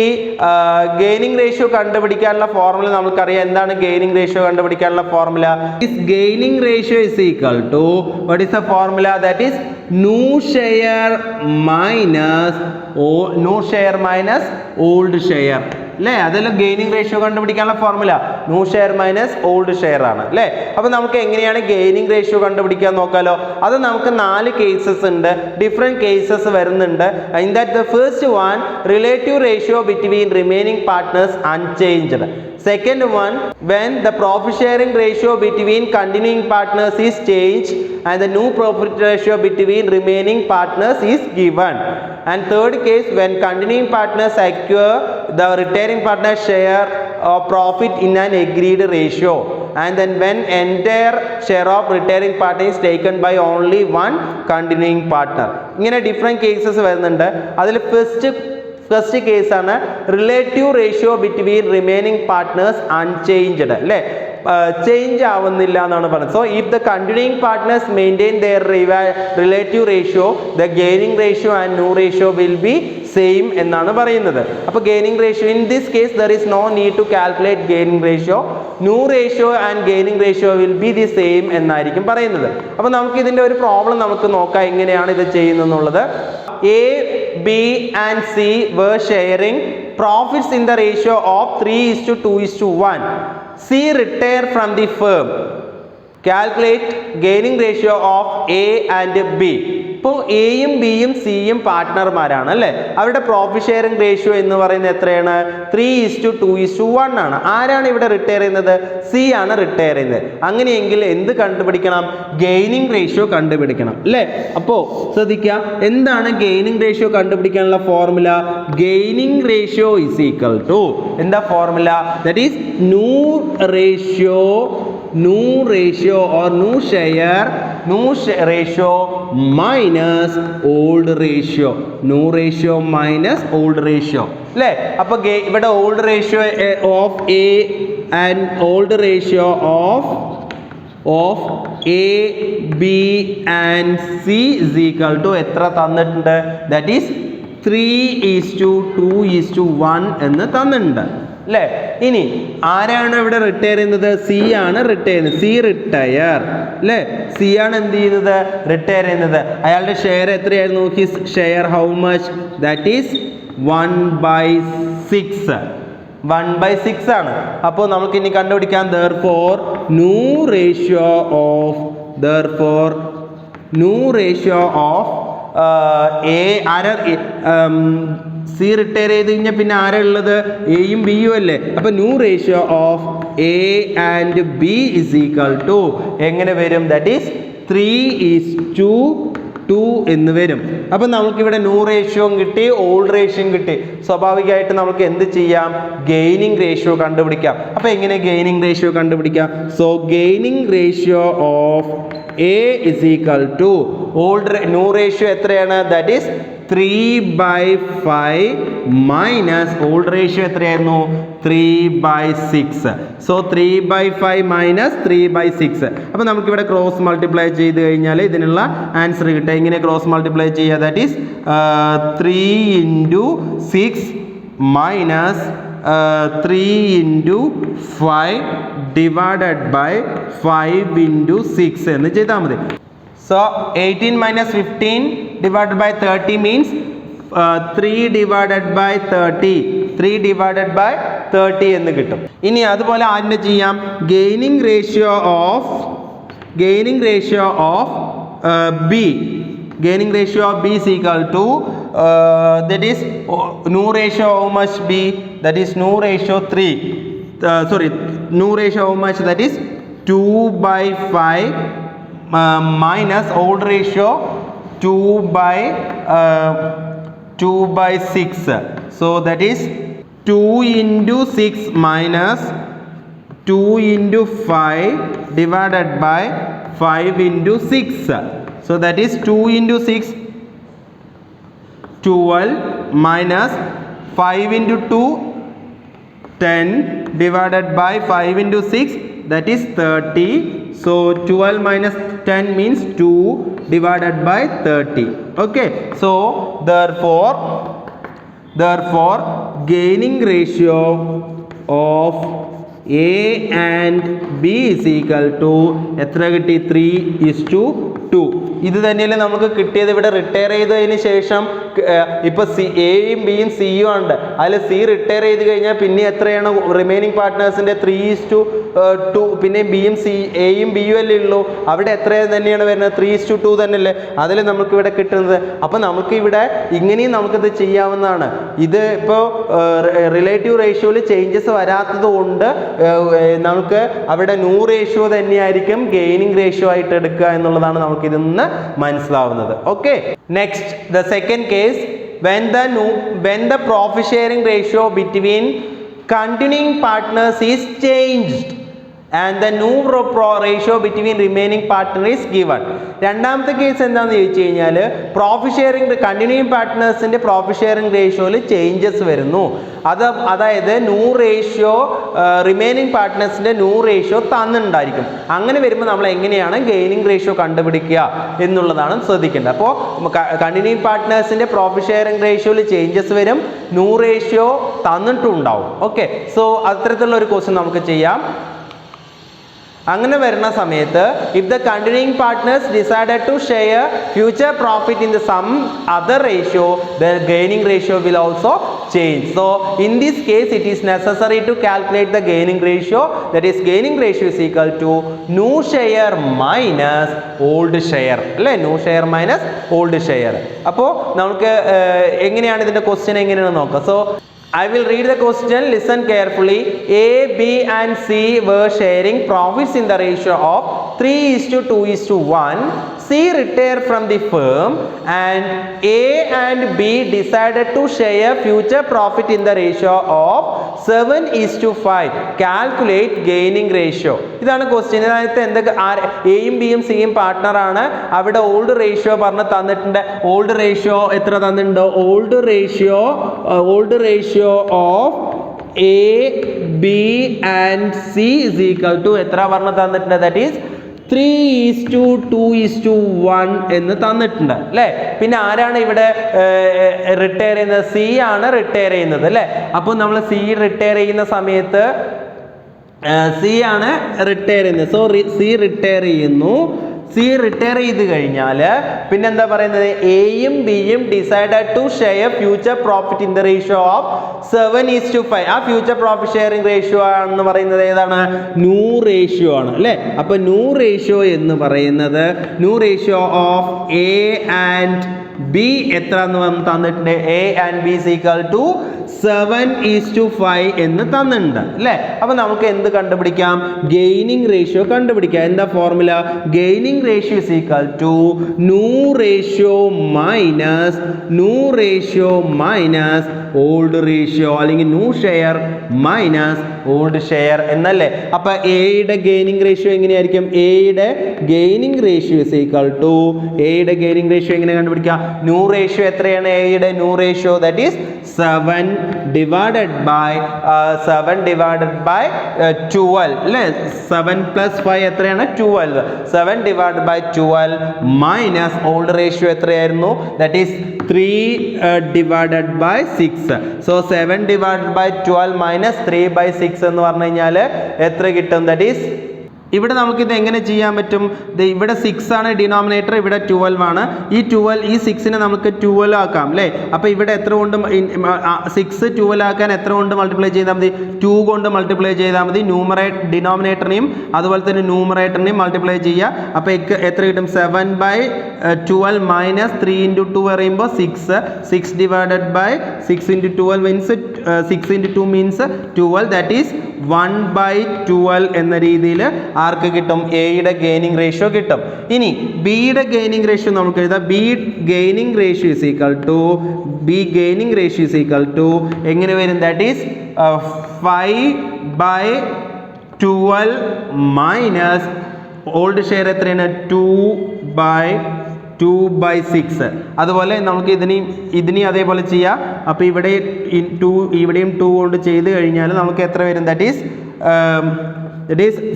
gaining ratio കണ്ടുപിടിക്കാനുള്ള ഫോർമുല നമുക്കറിയാം. എന്താണ് ഗെയിനിങ് റേഷ്യോ കണ്ടുപിടിക്കാനുള്ള formula? Gaining ratio is equal to what is the formula? That is new share minus old share അല്ലേ? അതെല്ലാം gaining ratio കണ്ടുപിടിക്കാനുള്ള formula. New share minus old share ആണ് അല്ലേ? അപ്പോൾ നമുക്ക് എങ്ങനെയാണ് ഗെയിനിങ് റേഷ്യോ കണ്ടുപിടിക്കാൻ നോക്കാലോ. അത് നമുക്ക് 4 കേസസ് ഉണ്ട്, ഡിഫറെൻറ്റ് കേസസ് വരുന്നുണ്ട്. In that the first one, relative ratio between remaining partners unchanged. Second one, when the profit sharing ratio between continuing partners is changed and the new profit ratio between remaining partners is given. And third case, when continuing partners acquire the retiring partner share of profit in an agreed ratio, and then when entire share of retiring partner is taken by only one continuing partner. ഇങ്ങനെ different cases വരുന്നുണ്ട്. അതിൽ first കേസാണ് relative ratio between remaining partners unchanged അല്ലേ? Change ആവുന്നില്ല എന്നാണ് പറയുന്നത്. So if the continuing partners maintain their relative ratio, the gaining ratio and new ratio will be same എന്നാണ് പറയുന്നത്. അപ്പോൾ gaining ratio in this case there is no need to calculate gaining ratio. New ratio and gaining ratio will be the same എന്നായിരിക്കും പറയുന്നത്. അപ്പോൾ നമുക്ക് ഇതിൻ്റെ ഒരു problem നമുക്ക് നോക്കാം എങ്ങനെയാണ് ഇത് ചെയ്യുന്നത്. A, B and C were sharing profits in the ratio of 3:2:1. C retired from the firm. Calculate gaining ratio of A and B. ഇപ്പോൾ എയും ബിയും സിയും പാർട്ട്ണർമാരാണ് അല്ലേ? അവരുടെ പ്രോഫിറ്റ് ഷെയറിംഗ് റേഷ്യോ എന്ന് പറയുന്നത് എത്രയാണ്? 3:2:1 ആണ്. ആരാണ് ഇവിടെ റിട്ടയർ ചെയ്യുന്നത്? സി ആണ് റിട്ടയർ ചെയ്യുന്നത്. അങ്ങനെയെങ്കിൽ എന്ത് കണ്ടുപിടിക്കണം? ഗെയിനിങ് റേഷ്യോ കണ്ടുപിടിക്കണം അല്ലേ? അപ്പോൾ ശ്രദ്ധിക്കുക, എന്താണ് ഗെയിനിങ് റേഷ്യോ കണ്ടുപിടിക്കാനുള്ള formula? Gaining ratio is equal to എന്താ formula? That is new ratio or new share ratio minus old ratio. New ratio minus old ratio അല്ലേ? അപ്പോൾ ഇവിടെ old ratio of A and old ratio of A B and C is equal to എത്ര തന്നിട്ടുണ്ട്? That is 3:2:1 എന്ന് തന്നിട്ടുണ്ട് അല്ലേ? ഇനി ആരാണ് ഇവിടെ റിട്ടയർ ചെയ്യുന്നത്? സി ആണ് റിട്ടയർ ചെയ്യുന്നത്. സി റിട്ടയർ അല്ലേ? സി ആണ് എന്ത് ചെയ്യുന്നത്? റിട്ടയർ ചെയ്യുന്നത്. അയാളുടെ ഷെയർ എത്രയായിരുന്നു? His share how much? That is 1/6. 1/6 ആണ്. അപ്പോൾ നമുക്ക് ഇനി കണ്ടുപിടിക്കാം. therefore new ratio of A ആരാ? സി റിട്ടയർ ചെയ്ത് കഴിഞ്ഞാൽ പിന്നെ ആരാ ഉള്ളത്? എയും ബിയും അല്ലേ? അപ്പൊ new ratio of A and B is equal to എങ്ങനെ വരും? ദാറ്റ് ഈസ് 3:2 എന്ന് വരും. അപ്പൊ നമുക്കിവിടെ ന്യൂ റേഷ്യോയും കിട്ടി, ഓൾഡ് റേഷ്യോയും കിട്ടി. സ്വാഭാവികമായിട്ട് നമുക്ക് എന്ത് ചെയ്യാം? ഗെയിനിങ് റേഷ്യോ കണ്ടുപിടിക്കാം. അപ്പൊ എങ്ങനെ ഗെയിനിങ് റേഷ്യോ കണ്ടുപിടിക്കാം? So gaining ratio of A is equal to new ratio എത്രയാണ്? That is 3/5 minus old ratio എത്രയായിരുന്നു? 3/6. സോ 3/5 മൈനസ് 3/6. അപ്പോൾ നമുക്കിവിടെ ക്രോസ് മൾട്ടിപ്ലൈ ചെയ്ത് കഴിഞ്ഞാൽ ഇതിനുള്ള ആൻസർ കിട്ടുക. ഇങ്ങനെ ക്രോസ് മൾട്ടിപ്ലൈ ചെയ്യുക. That is 3 × 6 minus 3 × 5 divided by 5 × 6 എന്ന് ചെയ്താൽ മതി. So 18 minus 15 divided by 30 means 3 divided by 30. 3 divided by 30 എന്ന് കിട്ടും. ഇനി അതുപോലെ ആദ്യം ചെയ്യാം. Gaining ratio of B. Gaining ratio of B is equal to that is new ratio how much B? That is new ratio 3. New ratio how much? That is 2/5 minus old ratio 2/6. So that is 2 × 6 minus 2 × 5 divided by 5 × 6. So that is 2 × 6 12 minus 5 × 2 10 divided by 5 × 6 that is 30. So 12 minus 10 means 2 divided by 30. Okay. So therefore gaining ratio of A and B is equal to എത്ര കിട്ടി? 3:2. ഇത് തന്നെയല്ലേ നമുക്ക് കിട്ടിയത്. ഇവിടെ retire ചെയ്തതിന് ശേഷം ഇപ്പോൾ എയും ബിയും സിയും ഉണ്ട്. അതിൽ സി റിട്ടയർ ചെയ്ത് കഴിഞ്ഞാൽ പിന്നെ എത്രയാണ് റിമൈനിങ് പാർട്ട്നേഴ്സിൻ്റെ? 3:2. പിന്നെ ബിയും എയും ബിയും അല്ലേ ഉള്ളൂ. അവിടെ എത്ര തന്നെയാണ് വരുന്നത്? 3:2 തന്നെയല്ലേ അതിൽ നമുക്ക് ഇവിടെ കിട്ടുന്നത്. അപ്പം നമുക്ക് ഇവിടെ ഇങ്ങനെയും നമുക്കിത് ചെയ്യാവുന്നതാണ്. ഇത് ഇപ്പോൾ റിലേറ്റീവ് റേഷ്യോയിൽ ചേഞ്ചസ് വരാത്തത് കൊണ്ട് നമുക്ക് അവിടെ ന്യൂ റേഷ്യോ തന്നെയായിരിക്കും ഗെയിനിങ് റേഷ്യോ ആയിട്ട് എടുക്കുക എന്നുള്ളതാണ് നമുക്ക് ഇതിൽ നിന്ന് മനസ്സിലാവുന്നത്. Okay. Next the second case, when the profit sharing ratio between continuing partners is changed and the new ratio between remaining partner is given. രണ്ടാമത്തെ കേസ് എന്താണെന്ന് ചോദിച്ചു കഴിഞ്ഞാൽ പ്രോഫിറ്റ് ഷെയറിംഗ് കണ്ടിന്യൂയിങ് പാർട്ട്നേഴ്സിൻ്റെ പ്രോഫിറ്റ് ഷെയറിംഗ് റേഷ്യോയിൽ ചേഞ്ചസ് വരുന്നു. അതായത് new ratio remaining പാർട്ട്നേഴ്സിൻ്റെ new ratio തന്നിട്ടുണ്ടായിരിക്കും. അങ്ങനെ വരുമ്പോൾ നമ്മൾ എങ്ങനെയാണ് ഗെയിനിങ് റേഷ്യോ കണ്ടുപിടിക്കുക എന്നുള്ളതാണ് ശ്രദ്ധിക്കേണ്ടത്. അപ്പോൾ കണ്ടിന്യൂയിങ് പാർട്ട്നേഴ്സിൻ്റെ പ്രോഫിറ്റ് ഷെയറിംഗ് റേഷ്യോയിൽ ചേഞ്ചസ് വരും, ന്യൂ റേഷ്യോ തന്നിട്ടുണ്ടാവും. ഓക്കെ. സോ അത്തരത്തിലുള്ള ഒരു ക്വസ്റ്റ്യൻ നമുക്ക് ചെയ്യാം. അങ്ങനെ വരുന്ന സമയത്ത് if the continuing partners decided to share future profit in the some other ratio, the gaining ratio will also change. So in this case it is necessary to calculate the gaining ratio. That is gaining ratio is equal to new share minus old share അല്ലേ? new share minus old share. അപ്പോൾ നമുക്ക് എങ്ങനെയാണ് ഇതിൻ്റെ question എങ്ങനെയാണെന്ന് നോക്കാം. So I will read the question, listen carefully. A, B and C were sharing profits in the ratio of 3:2:1. C retired from the firm and A and B decided to share future profit in the ratio of 7:5. Calculate gaining ratio. ഇതാണ് question. ഇതിനകത്ത് എന്തൊക്കെ എയും ബിയും സിയും പാർട്ട്ണറാണ്. അവിടെ old ratio പറഞ്ഞ് തന്നിട്ടുണ്ട്. Old ratio എത്ര തന്നിട്ടുണ്ട്? Old ratio of A, B and C is equal to എത്ര പറഞ്ഞ് തന്നിട്ടുണ്ട്? that is 3:2:1 എന്ന് തന്നിട്ടുണ്ട് അല്ലേ? പിന്നെ ആരാണ് ഇവിടെ റിട്ടയർ ചെയ്യുന്നത്? സി ആണ് റിട്ടയർ ചെയ്യുന്നത് അല്ലേ? അപ്പോൾ നമ്മൾ സി റിട്ടയർ ചെയ്യുന്ന സമയത്ത് സി ആണ് റിട്ടയർ ചെയ്യുന്നത്. സോ സി റിട്ടയർ ചെയ്യുന്നു. സി റിട്ടയർ ചെയ്ത് കഴിഞ്ഞാൽ പിന്നെന്താ പറയുന്നത്? എയും ബിയും decided to share future profit in the ratio of 7:5. ആ ഫ്യൂച്ചർ പ്രോഫിറ്റ് ഷെയറിംഗ് റേഷ്യോ ആണെന്ന് പറയുന്നത് ഏതാണ്? ന്യൂ റേഷ്യോ ആണ് അല്ലേ? അപ്പോൾ ന്യൂ റേഷ്യോ എന്ന് പറയുന്നത് new ratio of A and B എത്ര എന്ന് തന്നിട്ടുണ്ട്? A and B is equal to 7:5 എന്ന് തന്നിട്ടുണ്ട് അല്ലേ? അപ്പോൾ നമുക്ക് എന്ത് കണ്ടുപിടിക്കാം? ഗെയിനിങ് റേഷ്യോ കണ്ടുപിടിക്കാം. എന്താ formula? Gaining ratio is equal to new ratio minus old ratio അല്ലെങ്കിൽ new share minus old share എന്നല്ലേ. അപ്പോൾ എയുടെ ഗെയിനിങ് റേഷ്യോ എങ്ങനെയായിരിക്കും? എയുടെ gaining ratio is equal to എയുടെ ഗെയിനിങ് റേഷ്യോ എങ്ങനെ കണ്ടുപിടിക്കാം? ന്യൂ റേഷ്യോ എത്രയാണ്? എയുടെ new ratio that is 7 divided by 12 അല്ലേ. 7 plus 5 എത്രയാണ്? 12. 7 divided by 12 minus old ratio എത്രയായിരുന്നു? That is 3 divided by 6. സോ 7 divided by 12 മൈനസ് 3 by 6 എന്ന് പറഞ്ഞു കഴിഞ്ഞാൽ എത്ര കിട്ടും? ദാറ്റ് ഈസ് ഇവിടെ നമുക്കിത് എങ്ങനെ ചെയ്യാൻ പറ്റും? ഇവിടെ 6 ആണ് ഡിനോമിനേറ്റർ, ഇവിടെ 12 ആണ്. ഈ 6നെ നമുക്ക് 12 ആക്കാം അല്ലേ. അപ്പോൾ ഇവിടെ എത്ര കൊണ്ട് 6 12 ആക്കാൻ എത്ര കൊണ്ട് മൾട്ടിപ്ലൈ ചെയ്താൽ മതി? 2 കൊണ്ട് മൾട്ടിപ്ലൈ ചെയ്താൽ മതി. ഡിനോമിനേറ്ററിനെയും അതുപോലെ തന്നെ ന്യൂമറേറ്ററിനെയും മൾട്ടിപ്ലൈ ചെയ്യുക. അപ്പോൾ എത്ര കിട്ടും? 7/12 മൈനസ് 3 × 2 പറയുമ്പോൾ 6 divided by 6 × 12 means 6 × 2 means 12. That is 1/12 എന്ന രീതിയിൽ ആർക്ക് കിട്ടും? എയുടെ ഗെയിനിങ് റേഷ്യോ കിട്ടും. ഇനി ബിയുടെ ഗെയിനിങ് റേഷ്യോ നമുക്ക് എഴുതാം. B gaining ratio is equal to എങ്ങനെ വരും? That is 5/12 minus old share എത്രയാണ്? 2/6. അതുപോലെ നമുക്ക് ഇതിനെയും അതേപോലെ ചെയ്യാം. അപ്പോൾ ഇവിടെയും 2 കൊണ്ട് ചെയ്ത് കഴിഞ്ഞാൽ നമുക്ക് എത്ര വരും? That is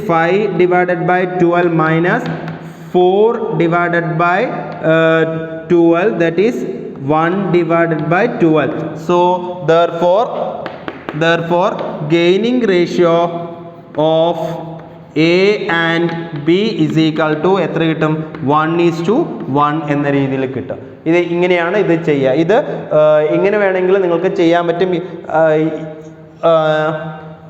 5 divided by 12 minus 4 divided by 12, that is 1 divided by 12. So therefore gaining ratio of A and B is equal to എത്ര കിട്ടും? 1:1 എന്ന രീതിയിൽ കിട്ടും. ഇത് ഇങ്ങനെയാണ് ഇത് ചെയ്യുക. ഇത് ഇങ്ങനെ വേണമെങ്കിൽ നിങ്ങൾക്ക് ചെയ്യാൻ പറ്റും.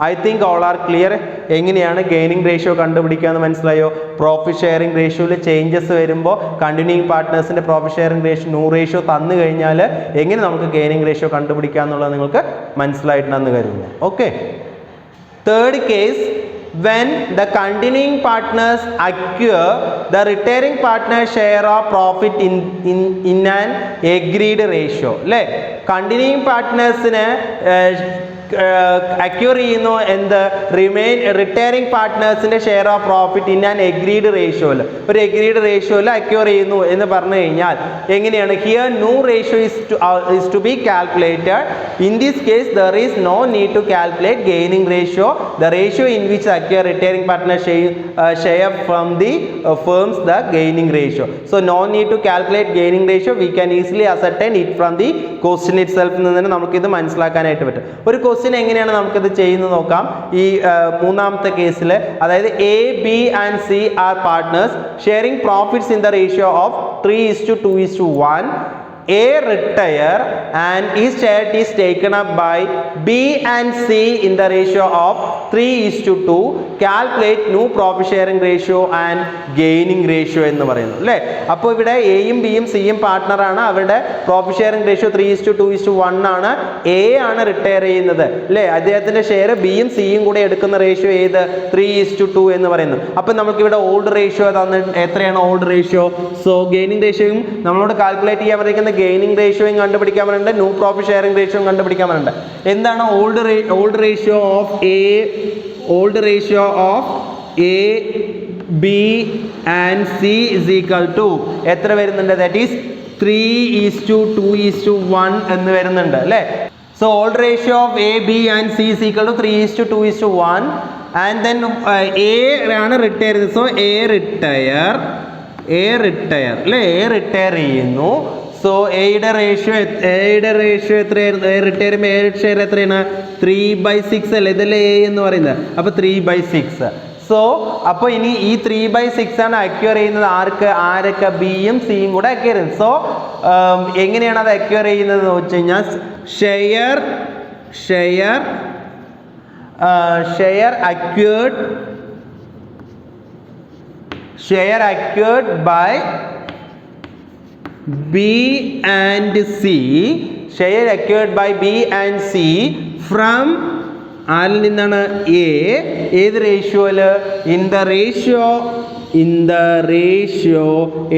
I think all are clear. എങ്ങനെയാണ് ഗെയിനിങ് റേഷ്യോ കണ്ടുപിടിക്കാമെന്ന് മനസ്സിലായോ? പ്രോഫിറ്റ് ഷെയറിംഗ് റേഷ്യോയിൽ ചേഞ്ചസ് വരുമ്പോൾ കണ്ടിന്യൂയിങ് പാർട്ട്നേഴ്സിൻ്റെ profit sharing ratio new ratio തന്നു കഴിഞ്ഞാൽ എങ്ങനെ നമുക്ക് ഗെയിനിങ് റേഷ്യോ കണ്ടുപിടിക്കുക എന്നുള്ളത് നിങ്ങൾക്ക് മനസ്സിലായിട്ടുണ്ടെന്ന് കരുതുന്നു. Okay. Third case, when the continuing partners acquire the retiring partner's share of profit in an agreed ratio. അല്ലേ, കണ്ടിന്യൂയിങ് പാർട്ട്നേഴ്സിനെ അക്യൂർ ചെയ്യുന്നു എന്ത്? റിട്ടയറിംഗ് പാർട്ട്നേഴ്സിന്റെ share of profit in an agreed റേഷ്യോയിൽ, ഒരു എഗ്രീഡ് റേഷ്യോയിൽ അക്യൂർ ചെയ്യുന്നു എന്ന് പറഞ്ഞു കഴിഞ്ഞാൽ എങ്ങനെയാണ്? Here new ratio is to be calculated. In this case there is no need to calculate gaining ratio, the ratio in which acquire retiring partner share from the firms the gaining ratio. So no need to calculate gaining ratio, we can easily ascertain it from the question itself. നിന്ന് നമുക്കിത് മനസ്സിലാക്കാനായിട്ട് പറ്റും. ഒരു question എങ്ങനെയാണ് നമുക്കിത് ചെയ്യുന്നത് നോക്കാം. ഈ മൂന്നാമത്തെ കേസിൽ, അതായത് A, B and C are partners sharing profits in the ratio of 3:2:1. A retire and his share is taken up by B and C in the ratio of 3:2. Calculate new profit sharing ratio and gaining ratio എന്ന് പറയുന്നു അല്ലേ. അപ്പോൾ ഇവിടെ എയും ബിയും സിയും പാർട്ട്ണറാണ്. അവരുടെ profit sharing ratio 3:2:1 ആണ്. എ ആണ് റിട്ടയർ ചെയ്യുന്നത് അല്ലേ. അദ്ദേഹത്തിന്റെ ഷെയർ ബിയും സിയും കൂടെ എടുക്കുന്ന റേഷ്യോ ഏത്? 3:2 എന്ന് പറയുന്നു. അപ്പോൾ നമുക്ക് ഇവിടെ ഓൾഡ് റേഷ്യോ തന്നിട്ട് എത്രയാണ് ഓൾഡ് റേഷ്യോ? സോ ഗെയിനിങ് റേഷ്യോയും നമ്മളോട് കാൽക്കുലേറ്റ് ചെയ്യാൻ പറയുന്ന ഗെയിനിങ് റേഷ്യോയും കണ്ടുപിടിക്കാൻ പറയുന്നുണ്ട്, ന്യൂ പ്രോഫിറ്റ് ഷെയറിംഗ് റേഷ്യോയും കണ്ടുപിടിക്കാൻ പറയുന്നുണ്ട്. എന്താണ് old ratio of A? Old ratio of A, B and C is equal to എത്ര വരുന്നുണ്ട്? ദാറ്റ് ഈസ് 3:2:1 എന്ന് വരുന്നുണ്ട് അല്ലേ. So old ratio of A, B and C is equal to 3:2:1. And then A ആണ് retire ചെയ്തത്. So A retire അല്ലേ, A retire ചെയ്യുന്നു. So എയുടെ റേഷ്യോ എത്രയായിരുന്നു? എ റിട്ടയർ ചെയ്യുമ്പോൾ എ ഷെയർ എത്രയാണ്? 3/6 അല്ലേ, ഇതല്ലേ എ എന്ന് പറയുന്നത്. അപ്പോൾ 3/6. സോ അപ്പോൾ ഇനി ഈ 3/6 ആണ് അക്വയർ ചെയ്യുന്നത്. ആരൊക്കെ? ബിയും സിയും കൂടെ അക്വയർ ചെയ്യുന്നത്. സോ എങ്ങനെയാണ് അത് അക്വയർ ചെയ്യുന്നത് എന്ന് വെച്ച് കഴിഞ്ഞാൽ share acquired by B and C, share acquired by B and C from ആരിൽ നിന്നാണ്? A. ഏത് റേഷ്യോയിൽ? In the in the ratio,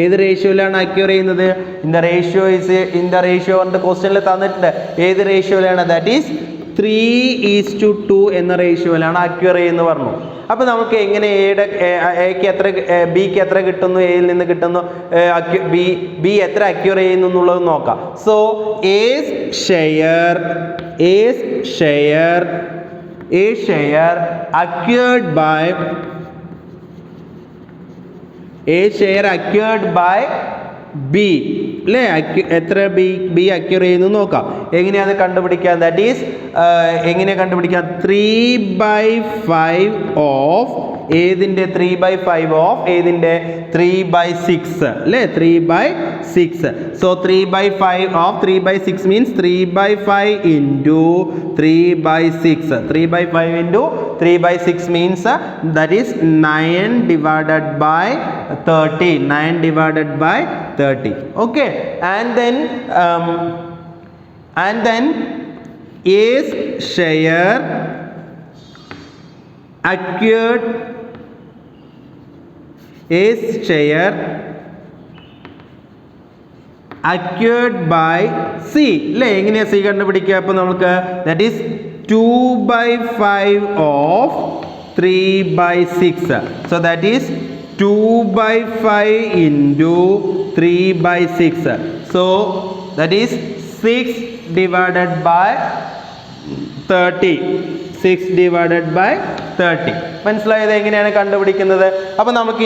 ഏത് റേഷ്യോയിലാണ് അക്യൂർ ചെയ്യുന്നത്? ഇൻ ദ റേഷ്യോ പറഞ്ഞിട്ട് ക്വസ്റ്റ്യനിൽ തന്നിട്ടുണ്ട്. ഏത് റേഷ്യോയിലാണ്? ദാറ്റ് ഈസ് 3:2 എന്ന റേഷ്യോയിലാണ് അക്യൂർ ചെയ്യുന്നത് പറഞ്ഞു. അപ്പോൾ നമുക്ക് എങ്ങനെ എക്ക് എത്ര ബിക്ക് എത്ര കിട്ടുന്നു, എയിൽ നിന്ന് കിട്ടുന്നു, ബി എത്ര അക്യൂർ ചെയ്യുന്നു എന്നുള്ളത് നോക്കാം. So as share accrued by B അല്ലേ? എത്ര ബി അക്യൂർ ചെയ്യുന്നു നോക്കാം. എങ്ങനെയാണ് കണ്ടുപിടിക്കുക? ദാറ്റ് ഈസ് എങ്ങനെ കണ്ടുപിടിക്കാം? 3/5 ഓഫ് ഏതിൻ്റെ? 3/5 ഓഫ് ഏതിൻ്റെ? 3/6 അല്ലേ? 3/6. സോ 3/5 of 3/6 means 3/5 into 3/6. 3/5 into 3/6 means that is 9 divided by 30. 9 divided by 30. Okay, and then A's share acquired by C. അല്ലേ? എങ്ങനെയാ C കണ്ടുപിടിക്കുക? അപ്പോൾ നമുക്ക് that is 2/5 of 3/6. So that is 2/5 into 3/6. So that is 6 divided by 30. 6 divided by 30. മനസ്സിലായത് എങ്ങനെയാണ് കണ്ടുപിടിക്കുന്നത്? അപ്പോൾ നമുക്ക്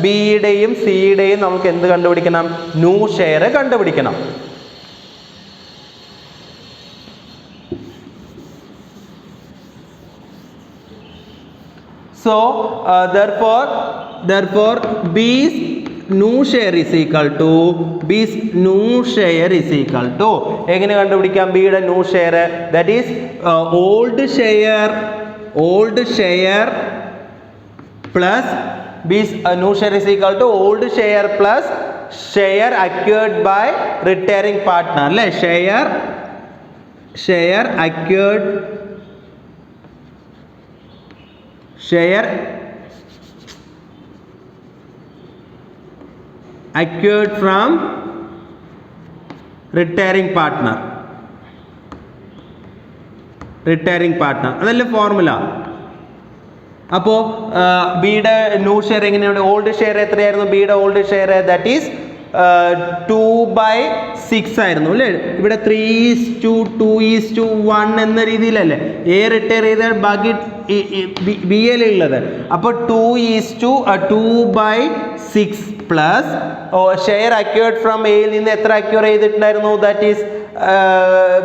ബിയുടെയും സിയുടെയും നമുക്ക് എന്ത് കണ്ടുപിടിക്കണം? ന്യൂ ഷെയർ കണ്ടുപിടിക്കണം. So therefore B's new share is equal to എങ്ങനെ കണ്ടുപിടിക്കാം ബിയുടെ new share? That is old share plus B's new share is equal to old share plus share acquired by retiring partner അല്ലേ? share acquired from retiring partner അതല്ലേ formula. അപ്പോൾ ബിയുടെ new share എങ്ങനെയാണ്? Old share എത്രയായിരുന്നു? ബിയുടെ old share that is 2/6 ആയിരുന്നു അല്ലേ? ഇവിടെ 3:2:1 എന്ന രീതിയിലല്ലേ എ റിട്ടയർ ചെയ്ത ബാക്കി ബി എല്ലുള്ളത്. അപ്പോൾ 2:2/6 പ്ലസ് ഷെയർ അക്യൂർഡ് ഫ്രം എയിൽ നിന്ന് എത്ര അക്യൂർ ചെയ്തിട്ടുണ്ടായിരുന്നു? ദാറ്റ് ഈസ്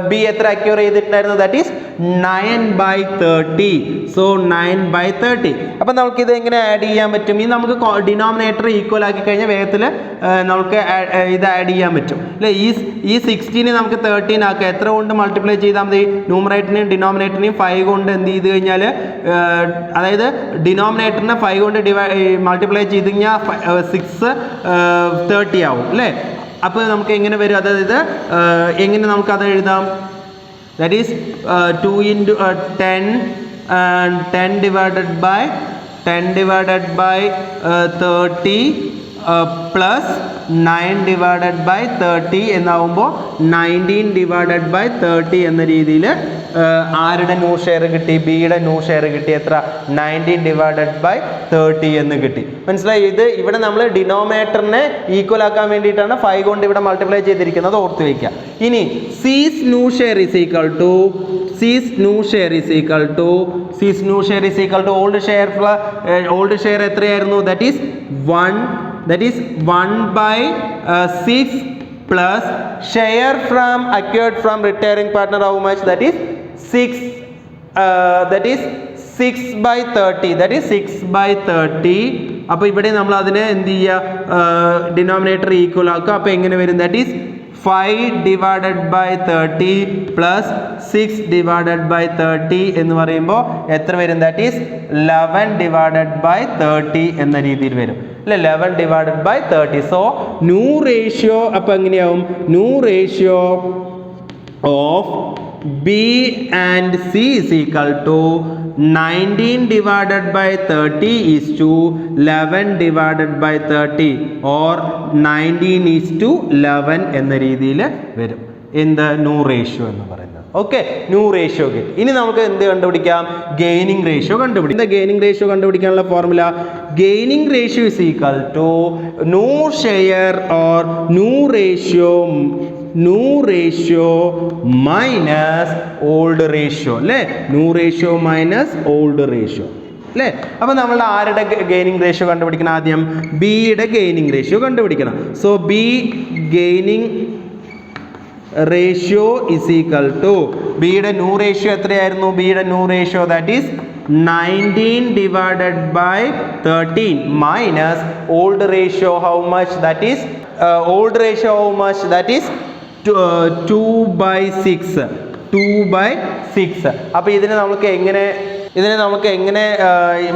ബി എത്ര അക്യൂർ ചെയ്തിട്ടുണ്ടായിരുന്നു? That is 9/30. സോ 9/30. അപ്പം നമുക്ക് ഇത് എങ്ങനെ ആഡ് ചെയ്യാൻ പറ്റും? ഇത് നമുക്ക് ഡിനോമിനേറ്റർ ഈക്വൽ ആക്കി കഴിഞ്ഞാൽ വേഗത്തിൽ നമുക്ക് ഇത് ആഡ് ചെയ്യാൻ പറ്റും അല്ലേ? ഈ 16 നമുക്ക് 13 ആക്കാം. എത്ര കൊണ്ട് മൾട്ടിപ്ലൈ ചെയ്താൽ മതി? ന്യൂമറേറ്ററിനെയും ഡിനോമിനേറ്ററിനെയും 5 കൊണ്ട് എന്ത് ചെയ്ത് കഴിഞ്ഞാൽ, അതായത് ഡിനോമിനേറ്ററിനെ 5 കൊണ്ട് മൾട്ടിപ്ലൈ ചെയ്ത് കഴിഞ്ഞാൽ 6/30 ആവും അല്ലേ? അപ്പോൾ നമുക്ക് എങ്ങനെ വരും? അതായത് എങ്ങനെ നമുക്കത് എഴുതാം? That is 2 into 10 divided by 30 plus 9 divided by 30 എന്നാവുമ്പോൾ 19 divided by 30 എന്ന രീതിയിൽ ആരുടെ ന്യൂ ഷെയർ കിട്ടി? ബിയുടെ ന്യൂ ഷെയർ കിട്ടി. എത്ര? 19 divided by 30 എന്ന് കിട്ടി. മനസ്സിലായി? ഇത് ഇവിടെ നമ്മൾ ഡിനോമിനേറ്ററിനെ ഈക്വൽ ആക്കാൻ വേണ്ടിയിട്ടാണ് 5 കൊണ്ട് ഇവിടെ മൾട്ടിപ്ലൈ ചെയ്തിരിക്കുന്നത്, ഓർത്ത് വയ്ക്കുക. ഇനി C's new share is equal to old share എത്രയായിരുന്നു? That is 1/6 plus share from acquired from retiring partner. How much? That is 6. That is 6/30. That is 6/30. അപ്പോൾ ഇവിടെ നമ്മൾ അതിനെ എന്ത് ചെയ്യുക? ഡിനോമിനേറ്റർ ഈക്വൽ ആക്കുക. അപ്പോൾ എങ്ങനെ വരും? That is 5 divided by 30 plus 6 divided by 30 എന്ന് പറയുമ്പോൾ എത്ര വരും? ദാറ്റ് ഈസ് 11 divided by 30 എന്ന രീതിയിൽ വരും അല്ലേ? 11 divided by 30. So new ratio അപ്പോൾ എങ്ങനെയാവും? New ratio of B and C is equal to 19 divided by 30 is to 11 divided by 30 or 19 is to 11 എന്ന രീതിയിൽ വരും. എന്ത് ന്യൂ റേഷ്യോ എന്ന് പറയുന്നത്. ഓക്കെ, ന്യൂ റേഷ്യോ കിട്ടി. ഇനി നമുക്ക് എന്ത് കണ്ടുപിടിക്കാം? ഗെയിനിങ് റേഷ്യോ കണ്ടുപിടിക്കാം. എന്താ ഗെയിനിങ് റേഷ്യോ കണ്ടുപിടിക്കാനുള്ള formula? Gaining ratio is equal to new share or new ratio minus old ratio അല്ലേ? New ratio minus old ratio അല്ലേ? അപ്പോൾ നമ്മൾ ആരുടെ ഗെയിനിങ് റേഷ്യോ കണ്ടുപിടിക്കണം? ആദ്യം ബിയുടെ ഗെയിനിങ് റേഷ്യോ കണ്ടുപിടിക്കണം. So B gaining ratio is equal to ബിയുടെ ന്യൂ റേഷ്യോ എത്രയായിരുന്നു? ബിയുടെ new ratio that is 19 divided by 13 minus old ratio how much? That is old ratio how much? That is 2/6. 2/6. അപ്പോൾ ഇതിനെ നമുക്ക് എങ്ങനെ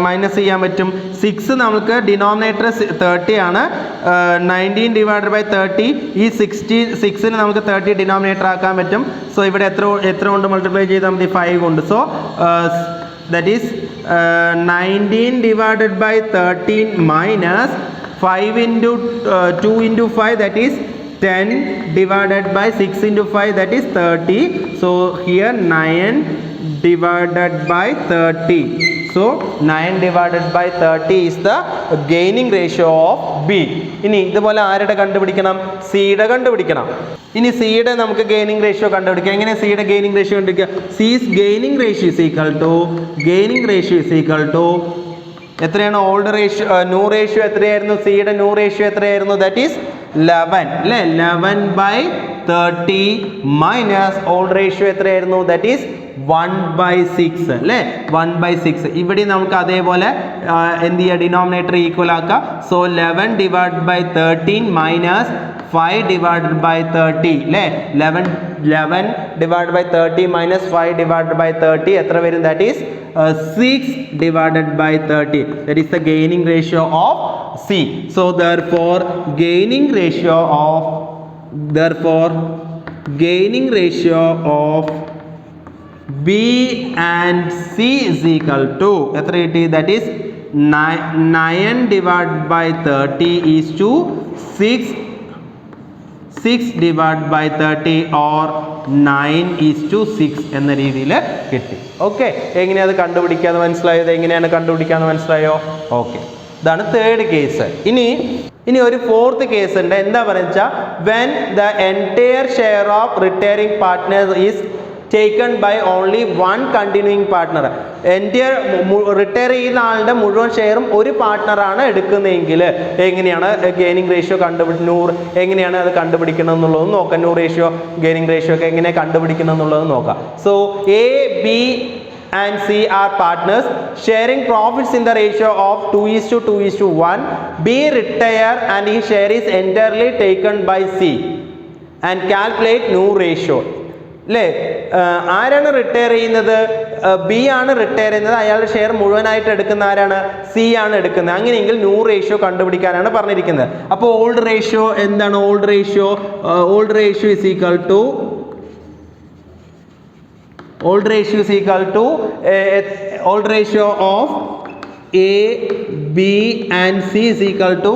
മൈനസ് ചെയ്യാൻ പറ്റും? 6 നമുക്ക് ഡിനോമിനേറ്റർ 30 ആണ്. 19 divided by 30 ഈ 66ന് നമുക്ക് 30 ഡിനോമിനേറ്റർ ആക്കാൻ പറ്റും. സോ ഇവിടെ എത്ര കൊണ്ട് മൾട്ടിപ്ലൈ ചെയ്താൽ മതി? 5 കൊണ്ട്. So that is 19 divided by 13 minus 5 into 2 into 5 that is 10 divided by 6 into 5 that is 30. So here 9 divided by 30. So 9 divided by 30 is the gaining ratio of B. ഇനി ഇതുപോലെ ആരുടെ കണ്ടുപിടിക്കണം? സിയുടെ കണ്ടുപിടിക്കണം. ഇനി സിയുടെ നമുക്ക് ഗെയിനിങ് റേഷ്യോ കണ്ടുപിടിക്കാം. എങ്ങനെ സിയുടെ ഗെയിനിങ് റേഷ്യോ കണ്ടുപിടിക്കുക? C's gaining ratio is equal to എത്രയാണ്? ഓൾഡ് റേഷ്യോ ന്യൂ റേഷ്യോ എത്രയായിരുന്നു? സിയുടെ ന്യൂ റേഷ്യോ എത്രയായിരുന്നു? ദാറ്റ് ഈസ് 11 അല്ലേ? 11/30 മൈനസ് ഓൾഡ് റേഷ്യോ എത്രയായിരുന്നു? ദാറ്റ് ഈസ് 1/6 അല്ലേ? 1/6. ഇവിടെ നമുക്ക് അതേപോലെ എന്ത് ചെയ്യുക? ഡിനോമിനേറ്റർ ഈക്വൽ ആക്കുക. So 11 divided by 13 minus 5 divided by 30 അല്ലേ? 11 divided by 30 minus 5 divided by 30 എത്ര വരും? That is 6 divided by 30. That is the gaining ratio of C. So therefore gaining ratio of B and C is equal to എത്ര കിട്ടി? That is 9 divided by 30 is to 6 divided by 30 or 9 is to 6 എന്ന രീതിയിൽ കിട്ടി. Okay, എങ്ങനെയാണ് കണ്ടുപിടിക്കാന്ന് മനസ്സിലായോ? Okay, ഇതാണ് third case. ഇനി ഒരു ഫോർത്ത് കേസ് ഉണ്ട്. എന്താ പറയുക? when the entire share of retiring partners is taken by only one continuing partner. Retire ചെയ്യുന്ന ആളുടെ മുഴുവൻ ഷെയറും ഒരു പാർട്ട്ണറാണ് എടുക്കുന്നതെങ്കിൽ എങ്ങനെയാണ് ഗെയിനിങ് റേഷ്യോ എങ്ങനെയാണ് അത് കണ്ടുപിടിക്കണം എന്നുള്ളത് നോക്കാം. ന്യൂ റേഷ്യോ ഗെയിനിങ് റേഷ്യോ ഒക്കെ എങ്ങനെ കണ്ടുപിടിക്കണം എന്നുള്ളത് നോക്കാം. So A, B and C are partners sharing profits in the ratio of 2:2:1. B retire and his share is entirely taken by C and calculate new ratio. അല്ലേ? ആരാണ് retire ചെയ്യുന്നത്? B ആണ് retire ചെയ്യുന്നത്. അയാളുടെ ഷെയർ മുഴുവനായിട്ട് എടുക്കുന്ന ആരാണ്? C ആണ് എടുക്കുന്നത്. അങ്ങനെയെങ്കിൽ ന്യൂ റേഷ്യോ കണ്ടുപിടിക്കാനാണ് പറഞ്ഞിരിക്കുന്നത്. അപ്പോൾ ഓൾഡ് റേഷ്യോ എന്താണ്? Old ratio is equal to old ratio of A, B and C is equal to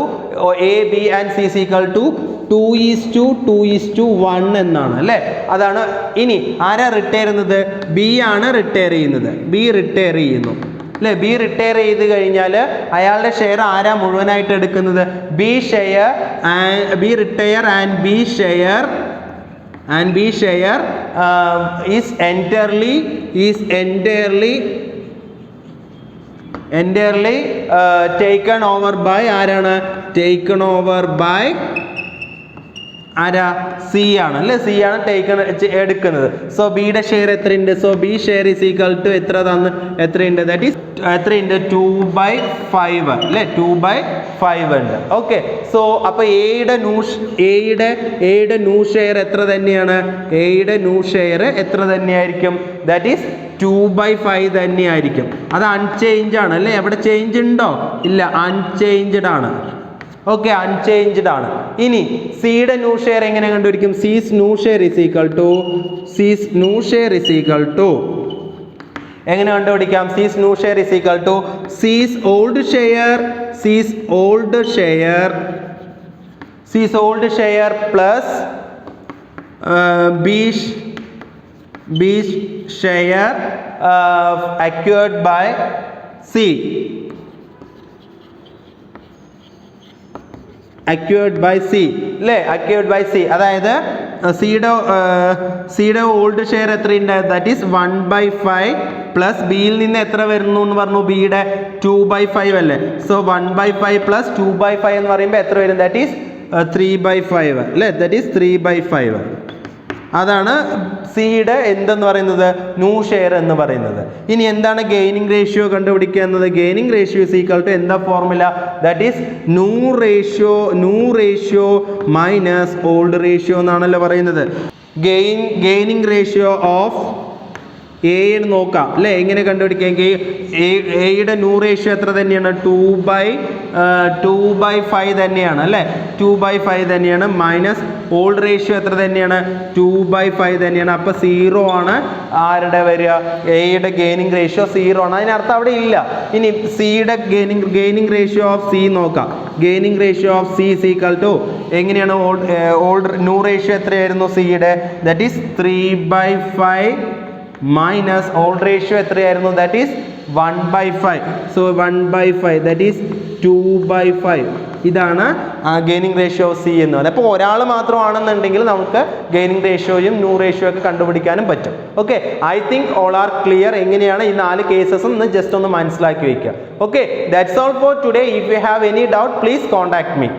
2:1 എന്നാണ് അല്ലേ? അതാണ്. ഇനി ആരാ റിട്ടയർ ചെയ്യുന്നത്? ബി ആണ് റിട്ടയർ ചെയ്യുന്നത്. ബി റിട്ടയർ ചെയ്യുന്നു അല്ലേ? ബി റിട്ടയർ ചെയ്ത് കഴിഞ്ഞാൽ അയാളുടെ ഷെയർ ആരാ മുഴുവനായിട്ട് എടുക്കുന്നത്? B retire and B share is entirely taken over by ആരാണ്? taken over by ആരാ? സി ആണ് അല്ലേ? സി ആണ് എടുക്കുന്നത്. സോ ബിയുടെ ഷെയർ എത്രയുണ്ട്? So B share is equal to എത്രയുണ്ട്? ദാറ്റ് ഈസ് എത്രയുണ്ട്? 2/5 അല്ലേ? 2/5 ഉണ്ട്. ഓക്കെ, സോ അപ്പോൾ എയുടെ ന്യൂ ഷെയർ എത്ര തന്നെയാണ്? എയുടെ ന്യൂ ഷെയർ എത്ര തന്നെയായിരിക്കും? ദാറ്റ് ഈസ് 2/5 തന്നെയായിരിക്കും. അത് അൺചേഞ്ച് ആണ് അല്ലേ? എവിടെ ചേഞ്ച് ഉണ്ടോ? ഇല്ല, അൺചേഞ്ച്ഡ് ആണ്. ഓക്കെ, അൺചേഞ്ച്ഡ് ആണ്. ഇനി സിയുടെ ന്യൂ ഷെയർ എങ്ങനെ കണ്ടുപിടിക്കും? C's new share is equal to എങ്ങനെ കണ്ടുപിടിക്കാം? C's new share is equal to C's old share plus B share acquired by C. Acquired by C അല്ലേ? അക്വയർഡ് ബൈ സി, അതായത് സിയുടെ ഓൾഡ് ഷെയർ എത്രയുണ്ട്? That is 1/5 plus ബിയിൽ നിന്ന് എത്ര വരുന്നു എന്ന് പറഞ്ഞു? ബിയുടെ 2/5 അല്ലേ? സോ 1/5 പ്ലസ് 2/5 എന്ന് പറയുമ്പോൾ എത്ര വരും? ദാറ്റ് ഈസ് 3/5 അല്ലേ? That is 3/5. അതാണ് സിയുടെ എന്തെന്ന് പറയുന്നത്? ന്യൂ ഷെയർ എന്ന് പറയുന്നത്. ഇനി എന്താണ് ഗെയിനിങ് റേഷ്യോ കണ്ടുപിടിക്കുക എന്നത്? Gaining ratio is equal to എന്താ formula? That is new ratio minus old ratio എന്നാണല്ലോ പറയുന്നത്. ഗെയിനിങ് റേഷ്യോ ഓഫ് എ നോക്കാം അല്ലേ? എങ്ങനെ കണ്ടുപിടിക്കാം? എയുടെ ന്യൂ റേഷ്യോ എത്ര തന്നെയാണ്? 2/5 തന്നെയാണ് അല്ലേ? 2/5 തന്നെയാണ്. മൈനസ് ഓൾഡ് റേഷ്യോ എത്ര തന്നെയാണ്? 2/5 തന്നെയാണ്. അപ്പോൾ 0 ആണ് ആരുടെ വരിക? എയുടെ ഗെയിനിങ് റേഷ്യോ 0 ആണ്. അതിനർത്ഥം അവിടെ ഇല്ല. ഇനി സിയുടെ ഗെയിനിങ് റേഷ്യോ ഓഫ് സി നോക്കാം. Gaining ratio of C is equal to എങ്ങനെയാണ്? ഓൾഡ് ന്യൂ റേഷ്യോ എത്രയായിരുന്നു സിയുടെ? That is 3/5 minus old ratio എത്രയായിരുന്നു? That is 1/5. So 1/5 that is 2/5. ഇതാണ് ഗെയിനിങ് റേഷ്യോ ഓഫ് സി എന്ന് പറയുന്നത്. അപ്പോൾ ഒരാൾ മാത്രമാണെന്നുണ്ടെങ്കിൽ നമുക്ക് ഗെയിനിങ് റേഷ്യോയും ന്യൂ റേഷ്യോ ഒക്കെ കണ്ടുപിടിക്കാനും പറ്റും. Okay, I think all are clear. എങ്ങനെയാണ് ഈ 4 കേസസും ജസ്റ്റ് ഒന്ന് മനസ്സിലാക്കി വയ്ക്കുക. Okay, that's all for today. If you have any doubt please contact me.